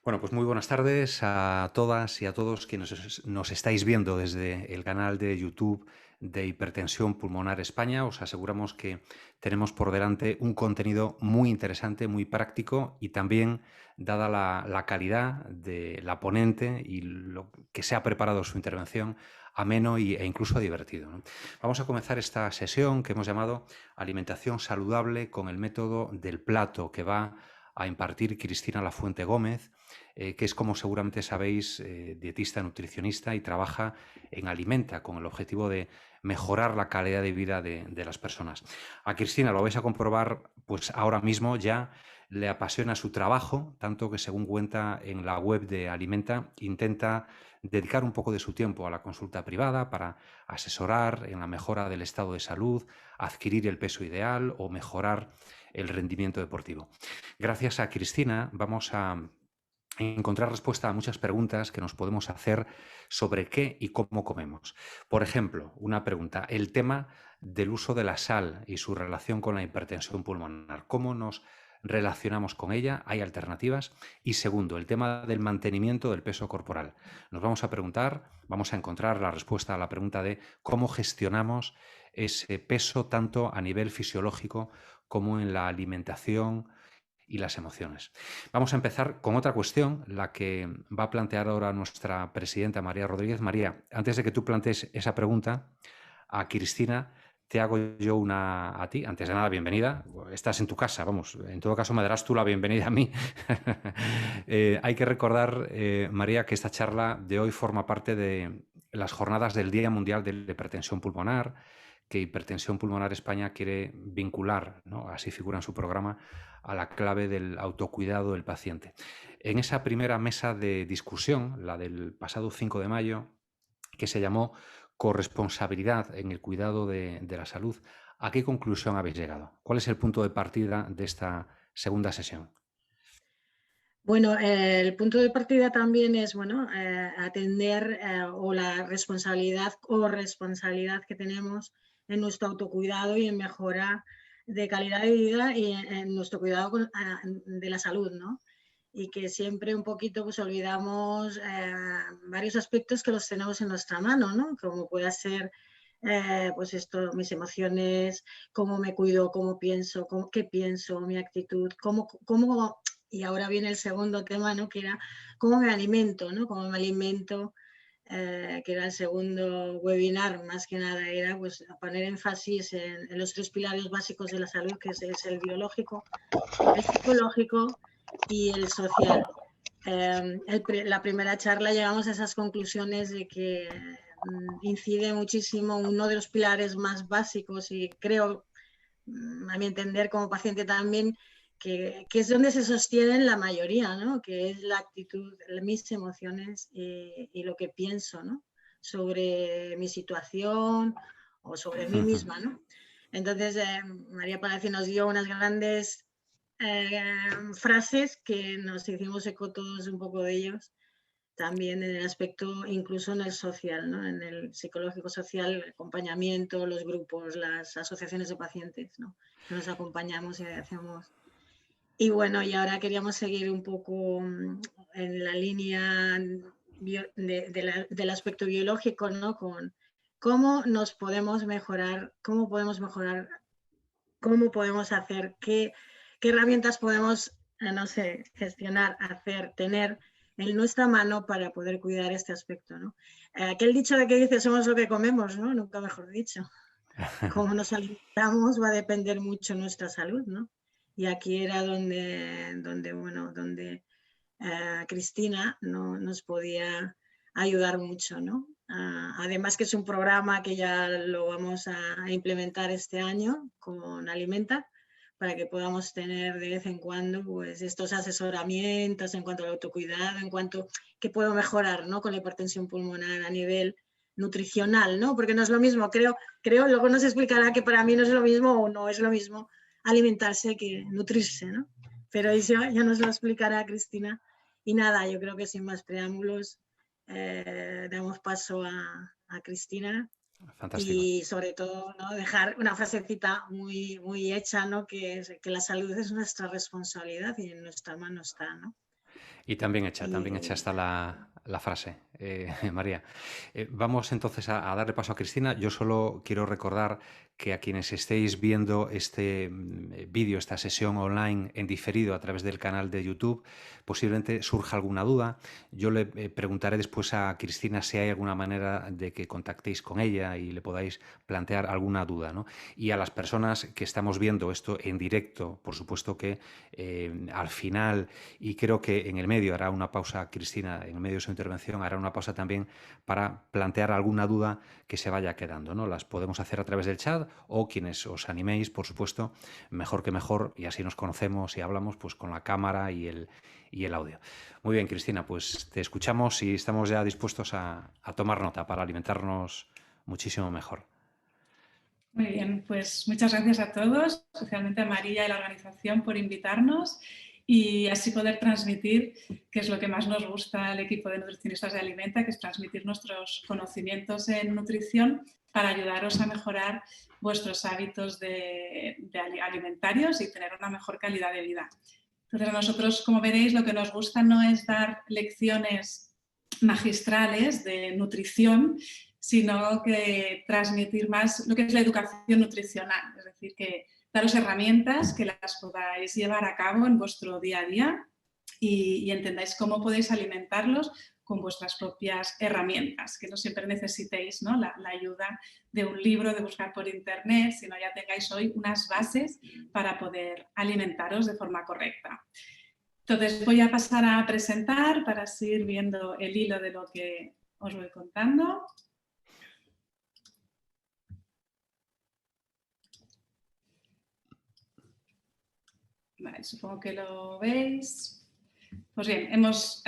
Bueno, pues muy buenas tardes a todas y a todos quienes nos estáis viendo desde el canal de YouTube de Hipertensión Pulmonar España. Os aseguramos que tenemos por delante un contenido muy interesante, muy práctico y también, dada la calidad de la ponente y lo que se ha preparado su intervención, ameno e incluso divertido, ¿no? Vamos a comenzar esta sesión que hemos llamado Alimentación saludable con el método del plato, que va a impartir Cristina Lafuente Gómez, que es, como seguramente sabéis, dietista nutricionista y trabaja en Alimenta con el objetivo de mejorar la calidad de vida de las personas. A Cristina, lo vais a comprobar, pues ahora mismo ya le apasiona su trabajo, tanto que, según cuenta en la web de Alimenta, intenta dedicar un poco de su tiempo a la consulta privada para asesorar en la mejora del estado de salud, adquirir el peso ideal o mejorar el rendimiento deportivo. Gracias a Cristina vamos a encontrar respuesta a muchas preguntas que nos podemos hacer sobre qué y cómo comemos. Por ejemplo, una pregunta, el tema del uso de la sal y su relación con la hipertensión pulmonar. ¿Cómo nos relacionamos con ella? ¿Hay alternativas? Y segundo, el tema del mantenimiento del peso corporal. Nos vamos a preguntar, vamos a encontrar la respuesta a la pregunta de cómo gestionamos ese peso tanto a nivel fisiológico como en la alimentación y las emociones. Vamos a empezar con otra cuestión, la que va a plantear ahora nuestra presidenta María Rodríguez. María, antes de que tú plantees esa pregunta a Cristina, te hago yo una a ti. Antes de nada, bienvenida. Estás en tu casa, vamos. En todo caso, me darás tú la bienvenida a mí. Hay que recordar, María, que esta charla de hoy forma parte de las jornadas del Día Mundial de la Hipertensión Pulmonar, que Hipertensión Pulmonar España quiere vincular, ¿no? Así figura en su programa, a la clave del autocuidado del paciente. En esa primera mesa de discusión, la del pasado 5 de mayo, que se llamó Corresponsabilidad en el cuidado de la salud, ¿a qué conclusión habéis llegado? ¿Cuál es el punto de partida de esta segunda sesión? Bueno, el punto de partida también es, bueno, atender o la responsabilidad o responsabilidad que tenemos en nuestro autocuidado y en mejora de calidad de vida y en nuestro cuidado de la salud, ¿no? Y que siempre un poquito pues olvidamos varios aspectos que los tenemos en nuestra mano, ¿no? Como puede ser pues esto, mis emociones, cómo me cuido, cómo pienso, qué pienso, mi actitud, y ahora viene el segundo tema, ¿no? Que era cómo me alimento, ¿no? Cómo me alimento, que era el segundo webinar, más que nada, era pues poner énfasis en los tres pilares básicos de la salud, que es el biológico, el psicológico y el social. La primera charla llegamos a esas conclusiones de que incide muchísimo uno de los pilares más básicos y creo, a mi entender como paciente también, que es donde se sostienen la mayoría, ¿no? Que es la actitud, mis emociones y lo que pienso, ¿no? Sobre mi situación o sobre mí misma, ¿no? Entonces, María Palacio nos dio unas grandes frases que nos hicimos eco todos un poco de ellos, también en el aspecto, incluso en el social, ¿no? En el psicológico social, el acompañamiento, los grupos, las asociaciones de pacientes, ¿no? Que nos acompañamos y hacemos. Y bueno, y ahora queríamos seguir un poco en la línea del aspecto biológico, ¿no? Con cómo nos podemos mejorar, cómo podemos hacer, qué herramientas podemos, no sé, gestionar, hacer, tener en nuestra mano para poder cuidar este aspecto, ¿no? Aquel dicho de que dice somos lo que comemos, ¿no? Nunca mejor dicho. Cómo nos alimentamos va a depender mucho nuestra salud, ¿no? Y aquí era donde Cristina no, nos podía ayudar mucho, ¿no? Además que es un programa que ya lo vamos a implementar este año con Alimenta, para que podamos tener de vez en cuando pues, estos asesoramientos en cuanto al autocuidado, en cuanto que puedo mejorar, ¿no? Con la hipertensión pulmonar a nivel nutricional, ¿no? Porque no es lo mismo, creo, luego nos explicará que para mí no es lo mismo o no es lo mismo alimentarse que nutrirse, ¿no? Pero eso ya nos lo explicará Cristina. Y nada, yo creo que sin más preámbulos damos paso a Cristina. Fantástico. Y sobre todo, ¿no? Dejar una frasecita muy, muy hecha, ¿no? Que la salud es nuestra responsabilidad y en nuestra mano está, ¿no? Y también hecha Y está la frase, María. Vamos entonces a darle paso a Cristina. Yo solo quiero recordar que a quienes estéis viendo este vídeo, esta sesión online en diferido a través del canal de YouTube, posiblemente surja alguna duda. Yo le preguntaré después a Cristina si hay alguna manera de que contactéis con ella y le podáis plantear alguna duda, ¿no? Y a las personas que estamos viendo esto en directo, por supuesto que al final, y creo que en el medio hará una pausa, Cristina, en el medio de su intervención hará una pausa también para plantear alguna duda que se vaya quedando, ¿no? Las podemos hacer a través del chat o quienes os animéis, por supuesto, mejor que mejor, y así nos conocemos y hablamos pues con la cámara y el audio. Muy bien, Cristina, pues te escuchamos y estamos ya dispuestos a tomar nota para alimentarnos muchísimo mejor. Muy bien, pues muchas gracias a todos, especialmente a María y la organización por invitarnos y así poder transmitir, que es lo que más nos gusta al equipo de nutricionistas de Alimenta, que es transmitir nuestros conocimientos en nutrición para ayudaros a mejorar vuestros hábitos alimentarios y tener una mejor calidad de vida. Entonces, a nosotros, como veréis, lo que nos gusta no es dar lecciones magistrales de nutrición, sino que transmitir más lo que es la educación nutricional, es decir, que daros herramientas que las podáis llevar a cabo en vuestro día a día y entendáis cómo podéis alimentarlos con vuestras propias herramientas, que no siempre necesitéis, ¿no?, la ayuda de un libro, de buscar por internet, sino ya tengáis hoy unas bases para poder alimentaros de forma correcta. Entonces voy a pasar a presentar para seguir viendo el hilo de lo que os voy contando. Vale, supongo que lo veis. Pues bien, hemos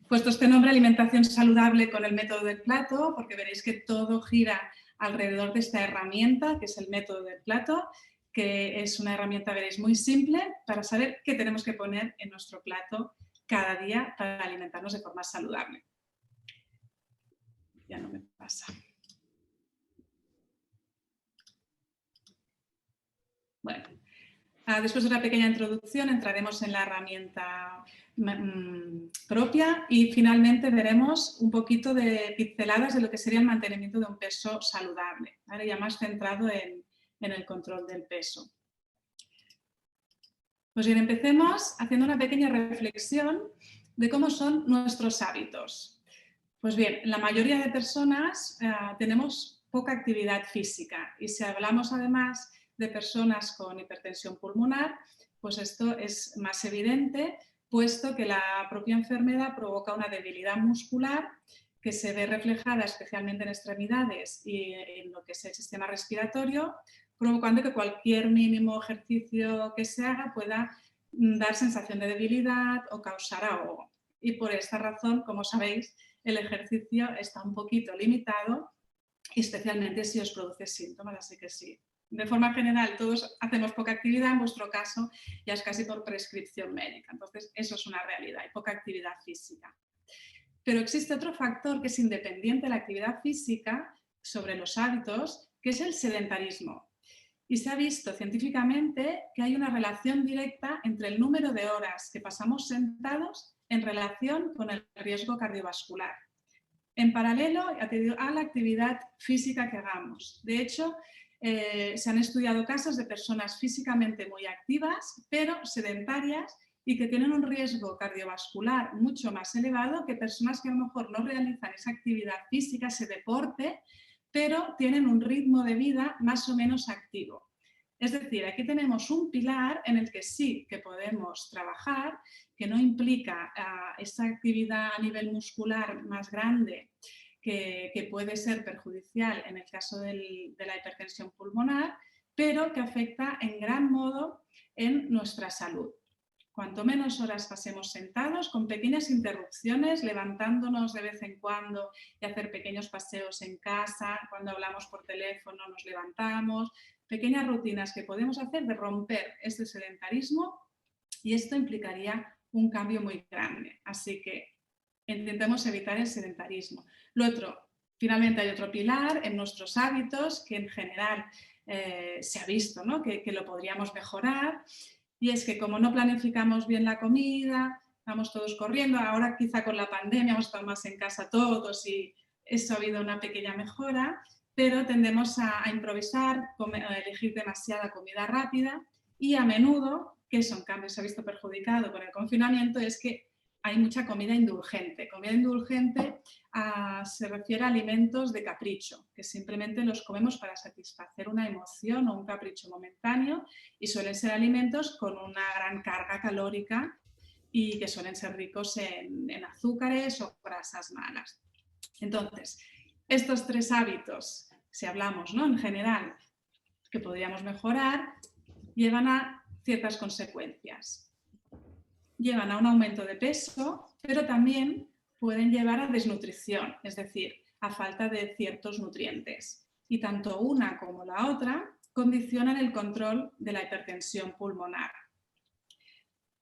puesto este nombre, alimentación saludable con el método del plato, porque veréis que todo gira alrededor de esta herramienta, que es el método del plato, que es una herramienta, veréis, muy simple para saber qué tenemos que poner en nuestro plato cada día para alimentarnos de forma saludable. Ya no me pasa. Bueno. Después de una pequeña introducción entraremos en la herramienta propia y finalmente veremos un poquito de pinceladas de lo que sería el mantenimiento de un peso saludable, ¿vale? Ya más centrado en el control del peso. Pues bien, empecemos haciendo una pequeña reflexión de cómo son nuestros hábitos. Pues bien, la mayoría de personas tenemos poca actividad física y si hablamos además de personas con hipertensión pulmonar, pues esto es más evidente, puesto que la propia enfermedad provoca una debilidad muscular que se ve reflejada especialmente en extremidades y en lo que es el sistema respiratorio, provocando que cualquier mínimo ejercicio que se haga pueda dar sensación de debilidad o causar ahogo. Y por esta razón, como sabéis, el ejercicio está un poquito limitado, especialmente si os produce síntomas, así que sí. De forma general, todos hacemos poca actividad, en vuestro caso ya es casi por prescripción médica. Entonces, eso es una realidad, hay poca actividad física. Pero existe otro factor que es independiente de la actividad física sobre los hábitos, que es el sedentarismo. Y se ha visto científicamente que hay una relación directa entre el número de horas que pasamos sentados en relación con el riesgo cardiovascular, en paralelo a la actividad física que hagamos. De hecho, se han estudiado casos de personas físicamente muy activas, pero sedentarias y que tienen un riesgo cardiovascular mucho más elevado que personas que a lo mejor no realizan esa actividad física, ese deporte, pero tienen un ritmo de vida más o menos activo. Es decir, aquí tenemos un pilar en el que sí que podemos trabajar, que no implica esa actividad a nivel muscular más grande que puede ser perjudicial en el caso de la hipertensión pulmonar, pero que afecta en gran modo en nuestra salud. Cuanto menos horas pasemos sentados, con pequeñas interrupciones, levantándonos de vez en cuando y hacer pequeños paseos en casa, cuando hablamos por teléfono nos levantamos, pequeñas rutinas que podemos hacer de romper este sedentarismo y esto implicaría un cambio muy grande. Así que intentemos evitar el sedentarismo. Lo otro, finalmente hay otro pilar en nuestros hábitos que en general se ha visto, ¿no?, que lo podríamos mejorar. Y es que como no planificamos bien la comida, vamos todos corriendo. Ahora quizá con la pandemia hemos estado más en casa todos y eso ha habido una pequeña mejora, pero tendemos a improvisar, a elegir demasiada comida rápida y a menudo, que eso en cambio se ha visto perjudicado con el confinamiento, es que hay mucha comida indulgente. Comida indulgente se refiere a alimentos de capricho, que simplemente los comemos para satisfacer una emoción o un capricho momentáneo y suelen ser alimentos con una gran carga calórica y que suelen ser ricos en azúcares o grasas malas. Entonces, estos 3 hábitos, si hablamos, ¿no?, en general, que podríamos mejorar, llevan a ciertas consecuencias. Llevan a un aumento de peso, pero también pueden llevar a desnutrición, es decir, a falta de ciertos nutrientes. Y tanto una como la otra condicionan el control de la hipertensión pulmonar.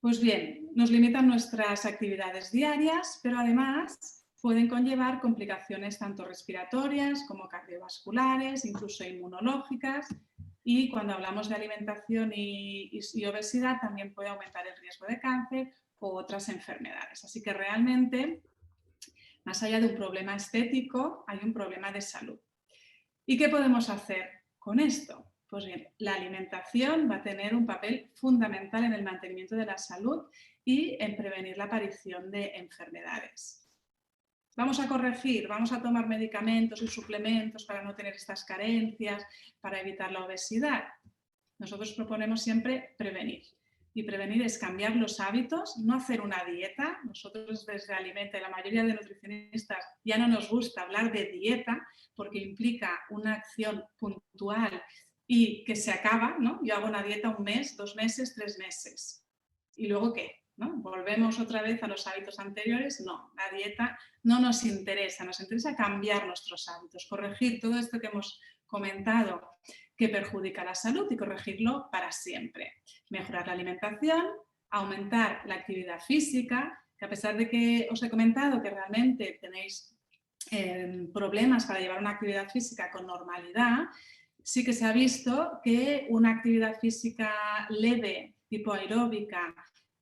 Pues bien, nos limitan nuestras actividades diarias, pero además pueden conllevar complicaciones tanto respiratorias como cardiovasculares, incluso inmunológicas. Y cuando hablamos de alimentación y obesidad también puede aumentar el riesgo de cáncer u otras enfermedades. Así que realmente, más allá de un problema estético, hay un problema de salud. ¿Y qué podemos hacer con esto? Pues bien, la alimentación va a tener un papel fundamental en el mantenimiento de la salud y en prevenir la aparición de enfermedades. Vamos a corregir, vamos a tomar medicamentos y suplementos para no tener estas carencias, para evitar la obesidad. Nosotros proponemos siempre prevenir. Y prevenir es cambiar los hábitos, no hacer una dieta. Nosotros desde Alimenta y la mayoría de nutricionistas ya no nos gusta hablar de dieta porque implica una acción puntual y que se acaba, ¿no? Yo hago una dieta 1 mes, 2 meses, 3 meses. ¿Y luego qué? ¿No? ¿Volvemos otra vez a los hábitos anteriores? No, la dieta no nos interesa cambiar nuestros hábitos, corregir todo esto que hemos comentado que perjudica la salud y corregirlo para siempre. Mejorar la alimentación, aumentar la actividad física, que a pesar de que os he comentado que realmente tenéis problemas para llevar una actividad física con normalidad, sí que se ha visto que una actividad física leve, tipo aeróbica,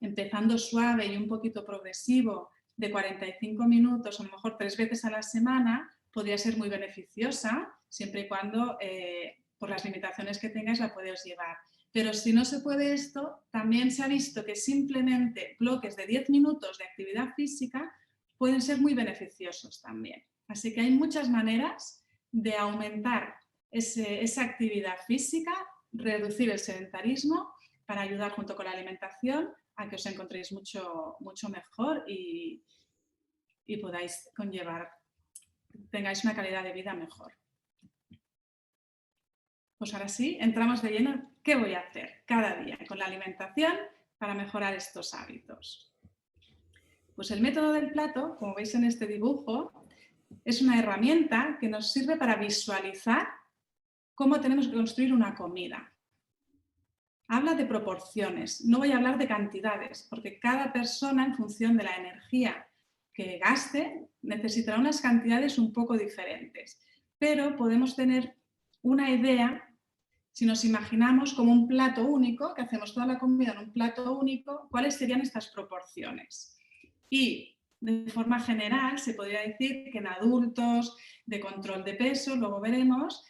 empezando suave y un poquito progresivo, de 45 minutos, a lo mejor 3 veces a la semana, podría ser muy beneficiosa, siempre y cuando por las limitaciones que tengáis la podéis llevar. Pero si no se puede esto, también se ha visto que simplemente bloques de 10 minutos de actividad física pueden ser muy beneficiosos también. Así que hay muchas maneras de aumentar esa actividad física, reducir el sedentarismo para ayudar junto con la alimentación a que os encontréis mucho mejor y podáis tengáis una calidad de vida mejor. Pues ahora sí, entramos de lleno. ¿Qué voy a hacer cada día con la alimentación para mejorar estos hábitos? Pues el método del plato, como veis en este dibujo, es una herramienta que nos sirve para visualizar cómo tenemos que construir una comida. Habla de proporciones, no voy a hablar de cantidades, porque cada persona, en función de la energía que gaste, necesitará unas cantidades un poco diferentes. Pero podemos tener una idea, si nos imaginamos como un plato único, que hacemos toda la comida en un plato único, ¿cuáles serían estas proporciones? Y de forma general se podría decir que en adultos de control de peso, luego veremos,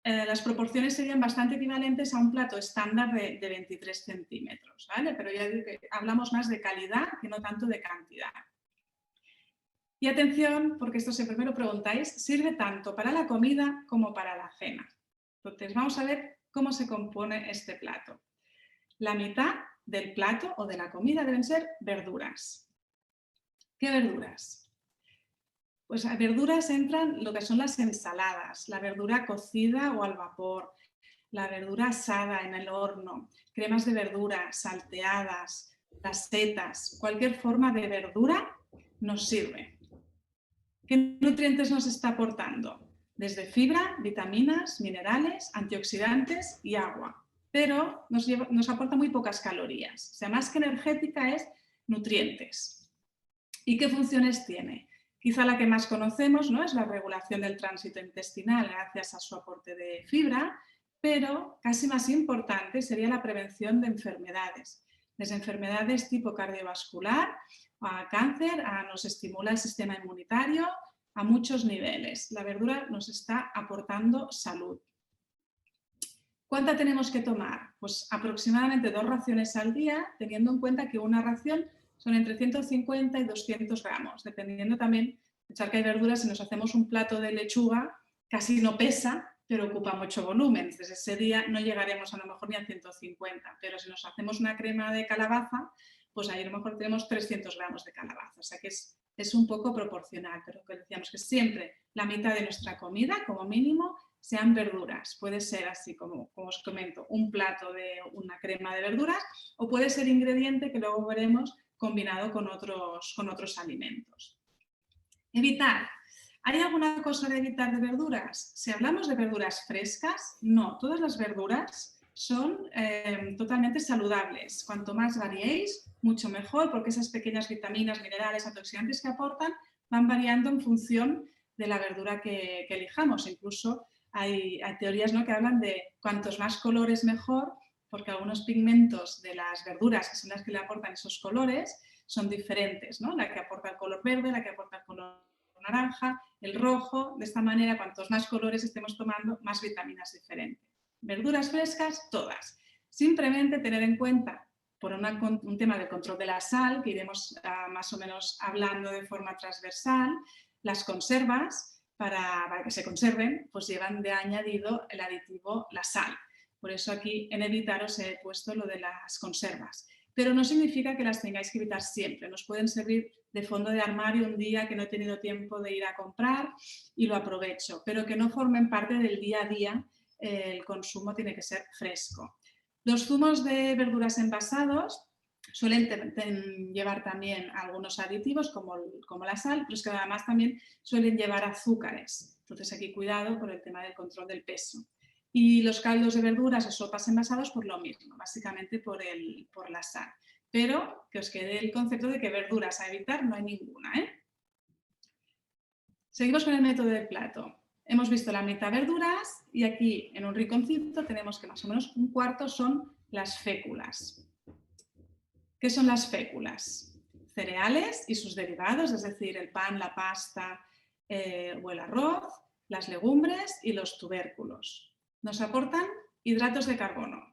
las proporciones serían bastante equivalentes a un plato estándar de 23 centímetros, ¿vale? Pero ya digo que hablamos más de calidad que no tanto de cantidad. Y atención, porque esto siempre me lo preguntáis, sirve tanto para la comida como para la cena. Entonces vamos a ver cómo se compone este plato. La mitad del plato o de la comida deben ser verduras. ¿Qué verduras? Pues a verduras entran lo que son las ensaladas, la verdura cocida o al vapor, la verdura asada en el horno, cremas de verdura, salteadas, las setas, cualquier forma de verdura nos sirve. ¿Qué nutrientes nos está aportando? Desde fibra, vitaminas, minerales, antioxidantes y agua, pero nos aporta muy pocas calorías. O sea, más que energética es nutrientes. ¿Y qué funciones tiene? Quizá la que más conocemos, ¿no?, es la regulación del tránsito intestinal gracias a su aporte de fibra, pero casi más importante sería la prevención de enfermedades. desde enfermedades tipo cardiovascular, a cáncer, nos estimula el sistema inmunitario a muchos niveles. La verdura nos está aportando salud. ¿Cuánta tenemos que tomar? Pues aproximadamente 2 raciones al día, teniendo en cuenta que una ración son entre 150 y 200 gramos, dependiendo también, pensar que hay verduras, si nos hacemos un plato de lechuga, casi no pesa, pero ocupa mucho volumen. Desde ese día no llegaremos a lo mejor ni a 150, pero si nos hacemos una crema de calabaza, pues ahí a lo mejor tenemos 300 gramos de calabaza, o sea que es un poco proporcional, pero que decíamos que siempre la mitad de nuestra comida, como mínimo, sean verduras. Puede ser así como os comento, un plato de una crema de verduras o puede ser ingrediente que luego veremos combinado con otros alimentos. Evitar. ¿Hay alguna cosa de evitar de verduras? Si hablamos de verduras frescas, no. Todas las verduras son totalmente saludables. Cuanto más variéis, mucho mejor, porque esas pequeñas vitaminas, minerales, antioxidantes que aportan van variando en función de la verdura que elijamos. Incluso hay teorías, ¿no?, que hablan de cuantos más colores mejor, porque algunos pigmentos de las verduras, que son las que le aportan esos colores, son diferentes, ¿no? La que aporta el color verde, la que aporta el color naranja, el rojo. De esta manera, cuantos más colores estemos tomando, más vitaminas diferentes. Verduras frescas, todas. Simplemente tener en cuenta, por un tema del control de la sal, que iremos más o menos hablando de forma transversal, las conservas, para que se conserven, pues llevan de añadido el aditivo la sal. Por eso aquí en evitar os he puesto lo de las conservas. Pero no significa que las tengáis que evitar siempre. Nos pueden servir de fondo de armario un día que no he tenido tiempo de ir a comprar y lo aprovecho, pero que no formen parte del día a día. El consumo tiene que ser fresco. Los zumos de verduras envasados suelen llevar también algunos aditivos como la sal, pero es que además también suelen llevar azúcares. Entonces aquí cuidado por el tema del control del peso. Y los caldos de verduras o sopas envasados por lo mismo, básicamente por la sal. Pero que os quede el concepto de que verduras a evitar no hay ninguna, ¿eh? Seguimos con el método del plato. Hemos visto la mitad verduras y aquí en un rinconcito tenemos que más o menos un cuarto son las féculas. ¿Qué son las féculas? Cereales y sus derivados, es decir, el pan, la pasta o el arroz, las legumbres y los tubérculos. Nos aportan hidratos de carbono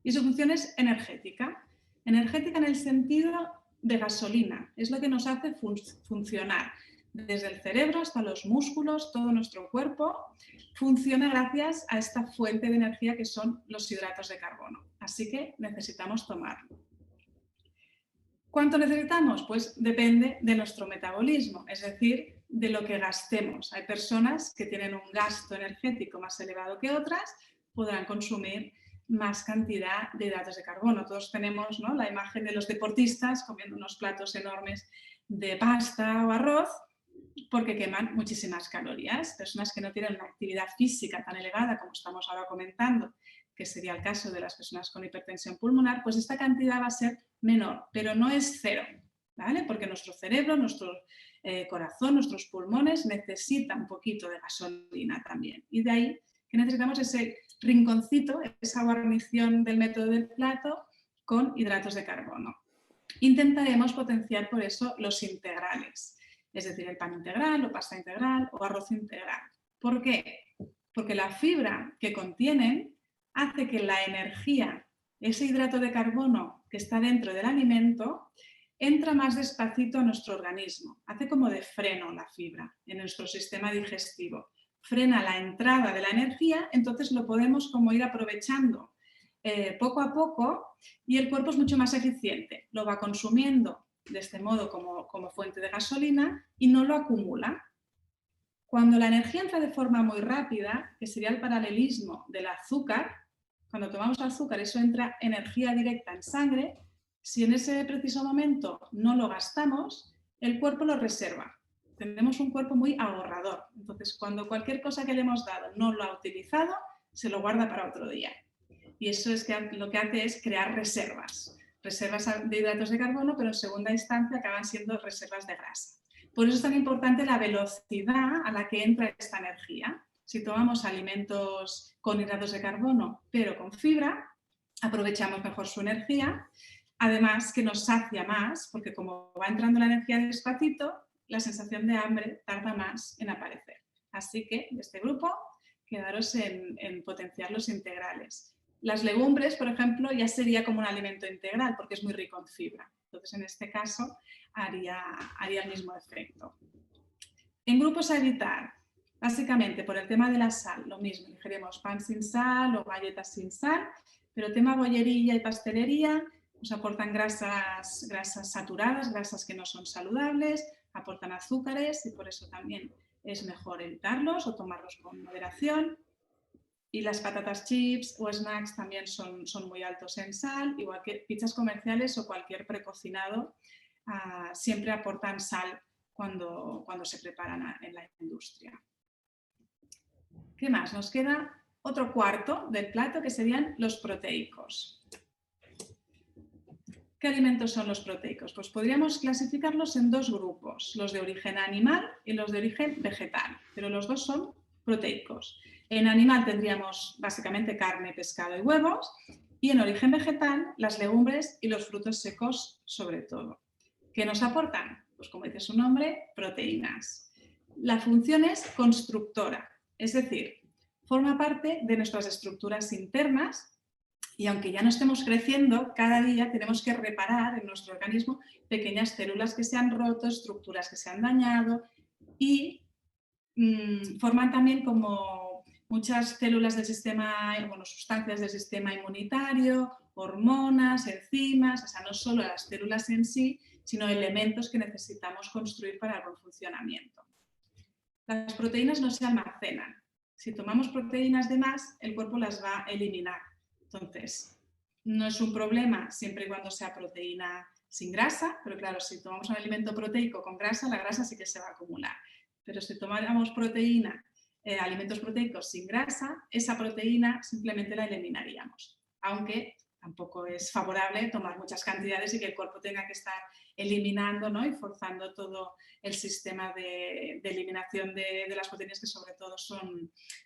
y su función es energética. Energética en el sentido de gasolina, es lo que nos hace funcionar. Desde el cerebro hasta los músculos, todo nuestro cuerpo funciona gracias a esta fuente de energía que son los hidratos de carbono. Así que necesitamos tomarlo. ¿Cuánto necesitamos? Pues depende de nuestro metabolismo, es decir, de lo que gastemos. Hay personas que tienen un gasto energético más elevado que otras, podrán consumir más cantidad de hidratos de carbono. Todos tenemos, ¿no?, la imagen de los deportistas comiendo unos platos enormes de pasta o arroz porque queman muchísimas calorías. Personas que no tienen una actividad física tan elevada como estamos ahora comentando, que sería el caso de las personas con hipertensión pulmonar, pues esta cantidad va a ser menor, pero no es cero, ¿vale? Porque nuestro cerebro, nuestro corazón, nuestros pulmones necesitan un poquito de gasolina también. Y de ahí que necesitamos ese rinconcito, esa guarnición del método del plato con hidratos de carbono. Intentaremos potenciar por eso los integrales, es decir, el pan integral o pasta integral o arroz integral. ¿Por qué? Porque la fibra que contienen hace que la energía, ese hidrato de carbono que está dentro del alimento, entra más despacito a nuestro organismo. Hace como de freno la fibra en nuestro sistema digestivo. Frena la entrada de la energía, entonces lo podemos como ir aprovechando poco a poco y el cuerpo es mucho más eficiente. Lo va consumiendo de este modo como fuente de gasolina y no lo acumula. Cuando la energía entra de forma muy rápida, que sería el paralelismo del azúcar, cuando tomamos azúcar eso entra energía directa en sangre, si en ese preciso momento no lo gastamos, el cuerpo lo reserva. Tenemos un cuerpo muy ahorrador, entonces cuando cualquier cosa que le hemos dado no lo ha utilizado, se lo guarda para otro día. Y eso es que lo que hace es crear reservas de hidratos de carbono, pero en segunda instancia acaban siendo reservas de grasa. Por eso es tan importante la velocidad a la que entra esta energía. Si tomamos alimentos con hidratos de carbono, pero con fibra, aprovechamos mejor su energía, además que nos sacia más, porque como va entrando la energía despacito, la sensación de hambre tarda más en aparecer. Así que, de este grupo, quedaros en potenciar los integrales. Las legumbres, por ejemplo, ya sería como un alimento integral, porque es muy rico en fibra. Entonces, en este caso, haría el mismo efecto. En grupos a evitar, básicamente por el tema de la sal, lo mismo, elegiremos pan sin sal o galletas sin sal, pero tema bollería y pastelería nos aportan grasas saturadas, grasas que no son saludables, aportan azúcares y por eso también es mejor evitarlos o tomarlos con moderación. Y las patatas chips o snacks también son muy altos en sal, igual que pizzas comerciales o cualquier precocinado, siempre aportan sal cuando se preparan en la industria. ¿Qué más? Nos queda otro cuarto del plato que serían los proteicos. ¿Qué alimentos son los proteicos? Pues podríamos clasificarlos en dos grupos, los de origen animal y los de origen vegetal, pero los dos son proteicos. En animal tendríamos básicamente carne, pescado y huevos, y en origen vegetal las legumbres y los frutos secos sobre todo. ¿Qué nos aportan? Pues como dice su nombre, proteínas. La función es constructora, es decir, forma parte de nuestras estructuras internas y aunque ya no estemos creciendo, cada día tenemos que reparar en nuestro organismo pequeñas células que se han roto, estructuras que se han dañado y forman también como muchas células del sistema, bueno, sustancias del sistema inmunitario, hormonas, enzimas, o sea, no solo las células en sí, sino elementos que necesitamos construir para el buen funcionamiento. Las proteínas no se almacenan. Si tomamos proteínas de más, el cuerpo las va a eliminar. Entonces, no es un problema siempre y cuando sea proteína sin grasa, pero claro, si tomamos un alimento proteico con grasa, la grasa sí que se va a acumular. Pero si tomáramos proteína, alimentos proteicos sin grasa, esa proteína simplemente la eliminaríamos. Aunque tampoco es favorable tomar muchas cantidades y que el cuerpo tenga que estar eliminando, ¿no? Y forzando todo el sistema de eliminación de las proteínas, que sobre todo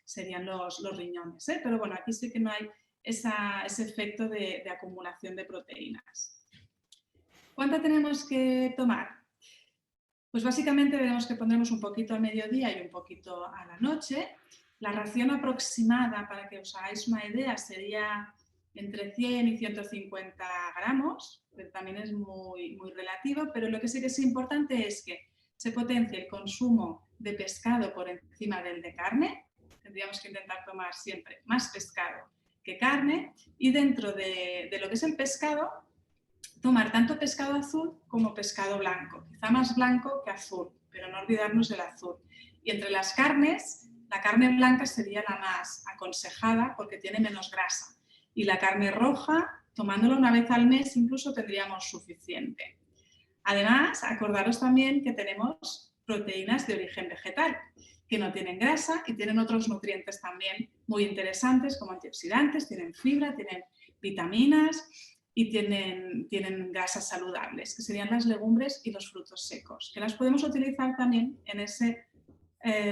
serían los riñones, ¿eh? Pero bueno, aquí sí que no hay ese efecto de acumulación de proteínas. ¿Cuánta tenemos que tomar? Pues básicamente veremos que pondremos un poquito al mediodía y un poquito a la noche. La ración aproximada, para que os hagáis una idea, sería entre 100 y 150 gramos, pero también es muy relativo, pero lo que sí que es importante es que se potencie el consumo de pescado por encima del de carne. Tendríamos que intentar tomar siempre más pescado que carne y dentro de lo que es el pescado, tomar tanto pescado azul como pescado blanco, quizá más blanco que azul, pero no olvidarnos del azul. Y entre las carnes, la carne blanca sería la más aconsejada porque tiene menos grasa. Y la carne roja, tomándola una vez al mes, incluso tendríamos suficiente. Además, acordaros también que tenemos proteínas de origen vegetal, que no tienen grasa y tienen otros nutrientes también muy interesantes como antioxidantes, tienen fibra, tienen vitaminas y tienen grasas saludables, que serían las legumbres y los frutos secos, que las podemos utilizar también en ese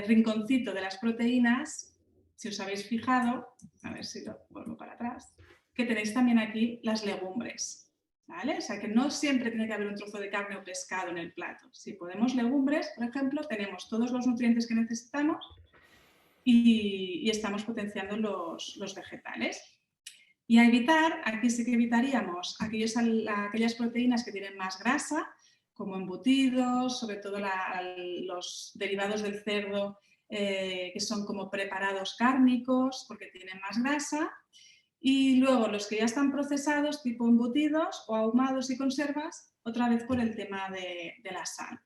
rinconcito de las proteínas, si os habéis fijado, a ver si lo vuelvo para atrás, que tenéis también aquí las legumbres. ¿Vale? O sea que no siempre tiene que haber un trozo de carne o pescado en el plato. Si podemos legumbres, por ejemplo, tenemos todos los nutrientes que necesitamos y estamos potenciando los vegetales. Y a evitar, aquí sí que evitaríamos aquellas proteínas que tienen más grasa, como embutidos, sobre todo los derivados del cerdo que son como preparados cárnicos porque tienen más grasa. Y luego los que ya están procesados, tipo embutidos o ahumados y conservas, otra vez por el tema de la sal.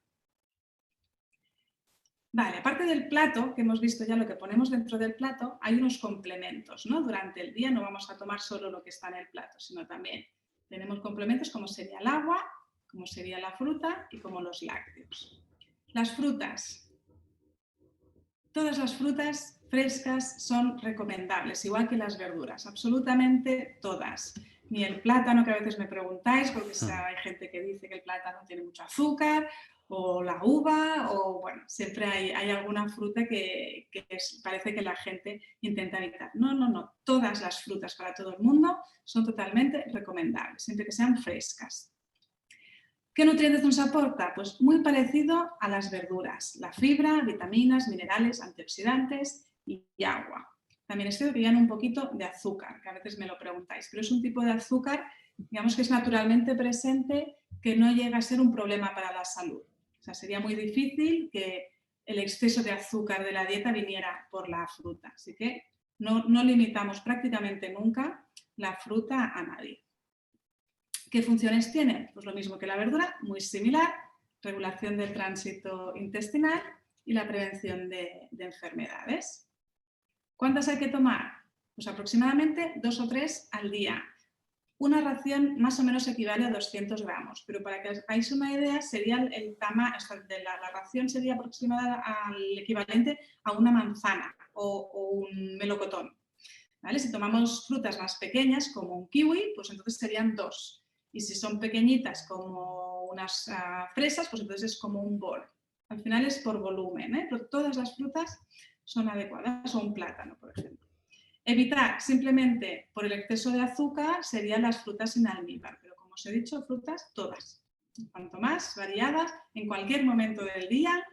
Vale, aparte del plato, que hemos visto ya lo que ponemos dentro del plato, hay unos complementos, ¿no? Durante el día no vamos a tomar solo lo que está en el plato, sino también tenemos complementos como sería el agua, como sería la fruta y como los lácteos. Las frutas. Todas las frutas frescas son recomendables, igual que las verduras, absolutamente todas. Ni el plátano, que a veces me preguntáis, porque hay gente que dice que el plátano tiene mucho azúcar, o la uva, o bueno, siempre hay alguna fruta que parece que la gente intenta evitar. No, no, no, todas las frutas para todo el mundo son totalmente recomendables, siempre que sean frescas. ¿Qué nutrientes nos aporta? Pues muy parecido a las verduras, la fibra, vitaminas, minerales, antioxidantes y agua. También es cierto que llevan un poquito de azúcar, que a veces me lo preguntáis, pero es un tipo de azúcar, digamos que es naturalmente presente, que no llega a ser un problema para la salud. O sea, sería muy difícil que el exceso de azúcar de la dieta viniera por la fruta. Así que no limitamos prácticamente nunca la fruta a nadie. ¿Qué funciones tiene? Pues lo mismo que la verdura, muy similar, regulación del tránsito intestinal y la prevención de enfermedades. ¿Cuántas hay que tomar? Pues aproximadamente 2 o 3 al día. Una ración más o menos equivale a 200 gramos, pero para que os hagáis una idea, sería el tamaño de la ración sería aproximada al equivalente a una manzana o un melocotón. ¿Vale? Si tomamos frutas más pequeñas, como un kiwi, pues entonces serían 2. Y si son pequeñitas, como unas fresas, pues entonces es como un bol. Al final es por volumen, ¿eh? Pero todas las frutas son adecuadas, o un plátano, por ejemplo. Evitar simplemente por el exceso de azúcar serían las frutas sin almíbar, pero como os he dicho, frutas todas. Cuanto más variadas, en cualquier momento del día,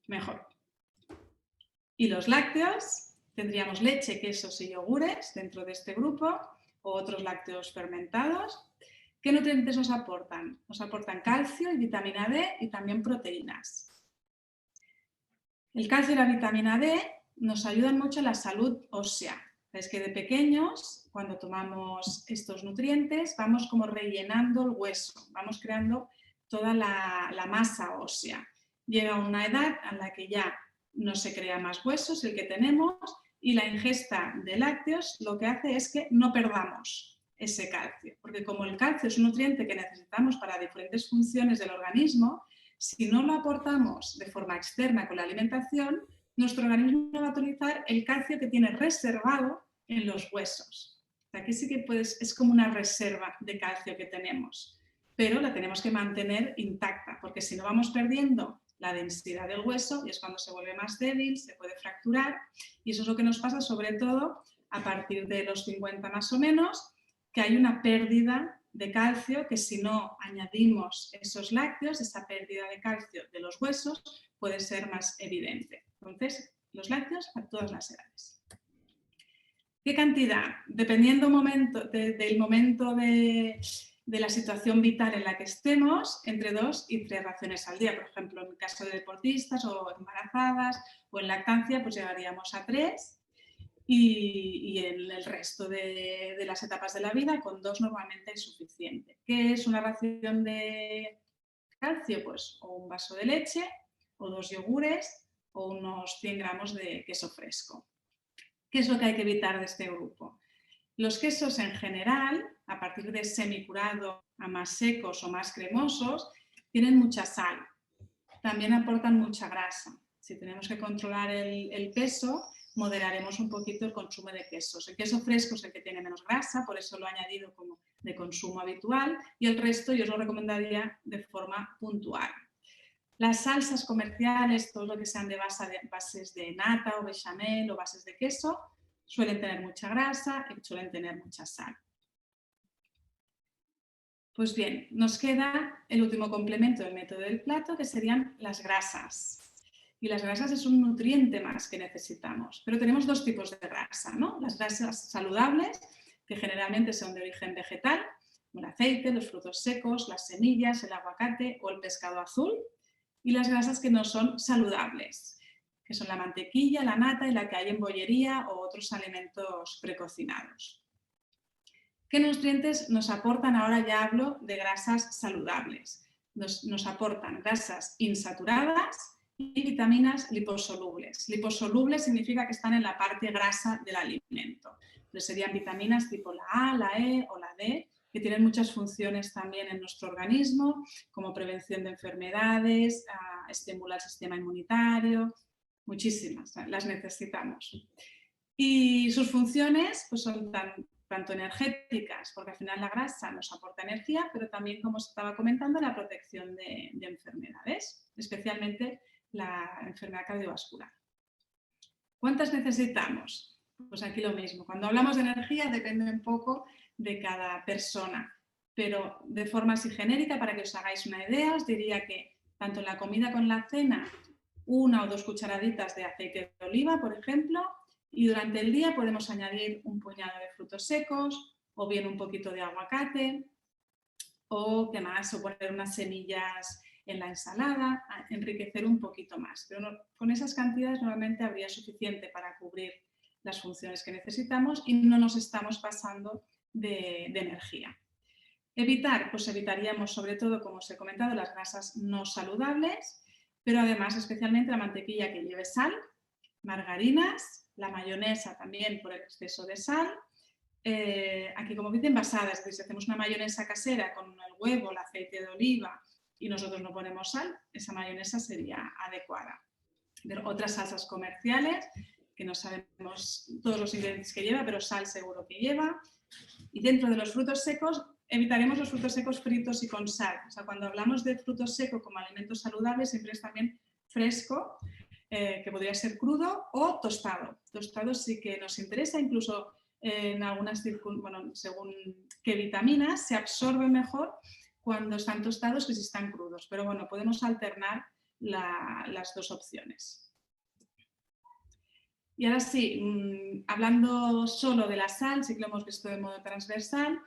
mejor. Y los lácteos, tendríamos leche, quesos y yogures dentro de este grupo, o otros lácteos fermentados. ¿Qué nutrientes nos aportan? Nos aportan calcio y vitamina D y también proteínas. El calcio y la vitamina D nos ayudan mucho en la salud ósea. Es que de pequeños, cuando tomamos estos nutrientes, vamos como rellenando el hueso, vamos creando toda la masa ósea. Llega una edad en la que ya no se crea más huesos, el que tenemos, y la ingesta de lácteos lo que hace es que no perdamos ese calcio, porque como el calcio es un nutriente que necesitamos para diferentes funciones del organismo, si no lo aportamos de forma externa con la alimentación, nuestro organismo va a utilizar el calcio que tiene reservado en los huesos. Aquí sí que es como una reserva de calcio que tenemos, pero la tenemos que mantener intacta, porque si no vamos perdiendo la densidad del hueso y es cuando se vuelve más débil, se puede fracturar, y eso es lo que nos pasa sobre todo a partir de los 50 más o menos, que hay una pérdida de calcio que si no añadimos esos lácteos, esa pérdida de calcio de los huesos puede ser más evidente. Entonces, los lácteos a todas las edades. ¿Qué cantidad? Dependiendo del momento de la situación vital en la que estemos, entre 2 y 3 raciones al día. Por ejemplo, en el caso de deportistas o embarazadas o en lactancia, pues llegaríamos a 3. Y en el resto de las etapas de la vida, con 2 normalmente es suficiente. ¿Qué es una ración de calcio? Pues o un vaso de leche, o 2 yogures, o unos 100 gramos de queso fresco. ¿Qué es lo que hay que evitar de este grupo? Los quesos en general, a partir de semicurado a más secos o más cremosos, tienen mucha sal. También aportan mucha grasa. Si tenemos que controlar el peso, moderaremos un poquito el consumo de quesos. El queso fresco es el que tiene menos grasa, por eso lo he añadido como de consumo habitual, y el resto yo os lo recomendaría de forma puntual. Las salsas comerciales, todo lo que sean de bases de nata o bechamel o bases de queso, suelen tener mucha grasa y suelen tener mucha sal. Pues bien, nos queda el último complemento del método del plato, que serían las grasas. Y las grasas es un nutriente más que necesitamos. Pero tenemos 2 tipos de grasa, ¿no? Las grasas saludables, que generalmente son de origen vegetal, como el aceite, los frutos secos, las semillas, el aguacate o el pescado azul. Y las grasas que no son saludables, que son la mantequilla, la nata y la que hay en bollería o otros alimentos precocinados. ¿Qué nutrientes nos aportan? Ahora ya hablo de grasas saludables. Nos aportan grasas insaturadas y vitaminas liposolubles. Liposolubles significa que están en la parte grasa del alimento. Entonces serían vitaminas tipo la A, la E o la D, que tienen muchas funciones también en nuestro organismo, como prevención de enfermedades, estimula el sistema inmunitario, muchísimas, las necesitamos. Y sus funciones pues son tan tanto energéticas, porque al final la grasa nos aporta energía, pero también, como os estaba comentando, la protección de enfermedades, especialmente la enfermedad cardiovascular. ¿Cuántas necesitamos? Pues aquí lo mismo. Cuando hablamos de energía depende un poco de cada persona, pero de forma así genérica, para que os hagáis una idea, os diría que tanto en la comida como en la cena, 1 o 2 cucharaditas de aceite de oliva, por ejemplo, y durante el día podemos añadir un puñado de frutos secos o bien un poquito de aguacate o qué más, o poner unas semillas en la ensalada, enriquecer un poquito más. Pero no, con esas cantidades normalmente habría suficiente para cubrir las funciones que necesitamos y no nos estamos pasando de energía. Evitar, pues evitaríamos sobre todo, como os he comentado, las grasas no saludables, pero además especialmente la mantequilla que lleve sal, margarinas, la mayonesa también por el exceso de sal. Aquí, como dice, envasada, es decir, si hacemos una mayonesa casera con el huevo, el aceite de oliva y nosotros no ponemos sal, esa mayonesa sería adecuada. Pero otras salsas comerciales, que no sabemos todos los ingredientes que lleva, pero sal seguro que lleva. Y dentro de los frutos secos, evitaremos los frutos secos fritos y con sal. O sea, cuando hablamos de fruto seco como alimento saludable, siempre es también fresco, que podría ser crudo o tostado. Tostado sí que nos interesa, incluso en algunas bueno, según qué vitaminas se absorbe mejor cuando están tostados que si están crudos. Pero bueno, podemos alternar las dos opciones. Y ahora sí, hablando solo de la sal, sí que lo hemos visto de modo transversal,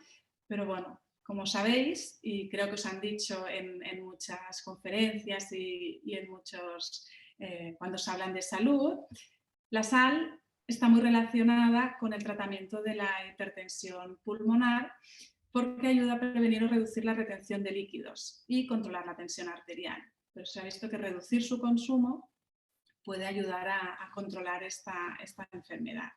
pero bueno, como sabéis, y creo que os han dicho en muchas conferencias y en muchos, cuando se hablan de salud, la sal está muy relacionada con el tratamiento de la hipertensión pulmonar porque ayuda a prevenir o reducir la retención de líquidos y controlar la tensión arterial. Pero se ha visto que reducir su consumo puede ayudar a controlar esta enfermedad.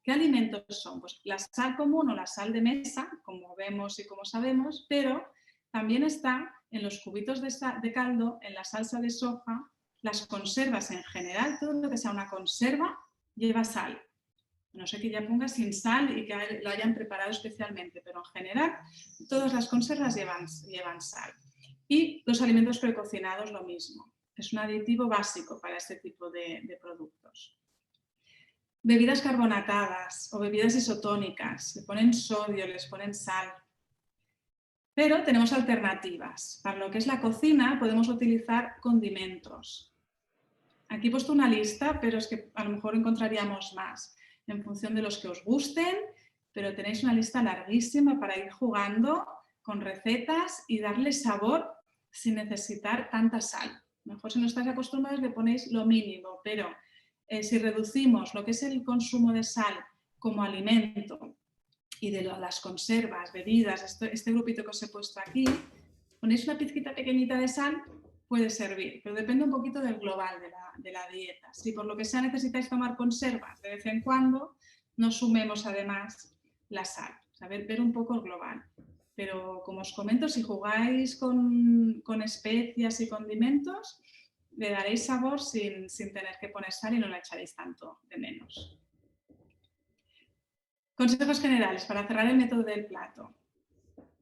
¿Qué alimentos son? Pues la sal común o la sal de mesa, como vemos y como sabemos, pero también está en los cubitos de caldo, en la salsa de soja, las conservas en general, todo lo que sea una conserva lleva sal. No sé que ya ponga sin sal y que lo hayan preparado especialmente, pero en general todas las conservas llevan sal. Y los alimentos precocinados lo mismo. Es un aditivo básico para este tipo de productos. Bebidas carbonatadas o bebidas isotónicas, le ponen sodio, les ponen sal. Pero tenemos alternativas. Para lo que es la cocina podemos utilizar condimentos. Aquí he puesto una lista, pero es que a lo mejor encontraríamos más en función de los que os gusten, pero tenéis una lista larguísima para ir jugando con recetas y darle sabor sin necesitar tanta sal. Mejor si no estáis acostumbrados le ponéis lo mínimo, pero si reducimos lo que es el consumo de sal como alimento y de las conservas, bebidas, este grupito que os he puesto aquí, ponéis una pizquita pequeñita de sal, puede servir, pero depende un poquito del global de la dieta. Si por lo que sea necesitáis tomar conservas de vez en cuando, no sumemos además la sal, saber ver un poco el global. Pero como os comento, si jugáis con especias y condimentos, le daréis sabor sin tener que poner sal y no la echaréis tanto de menos. Consejos generales para cerrar el método del plato.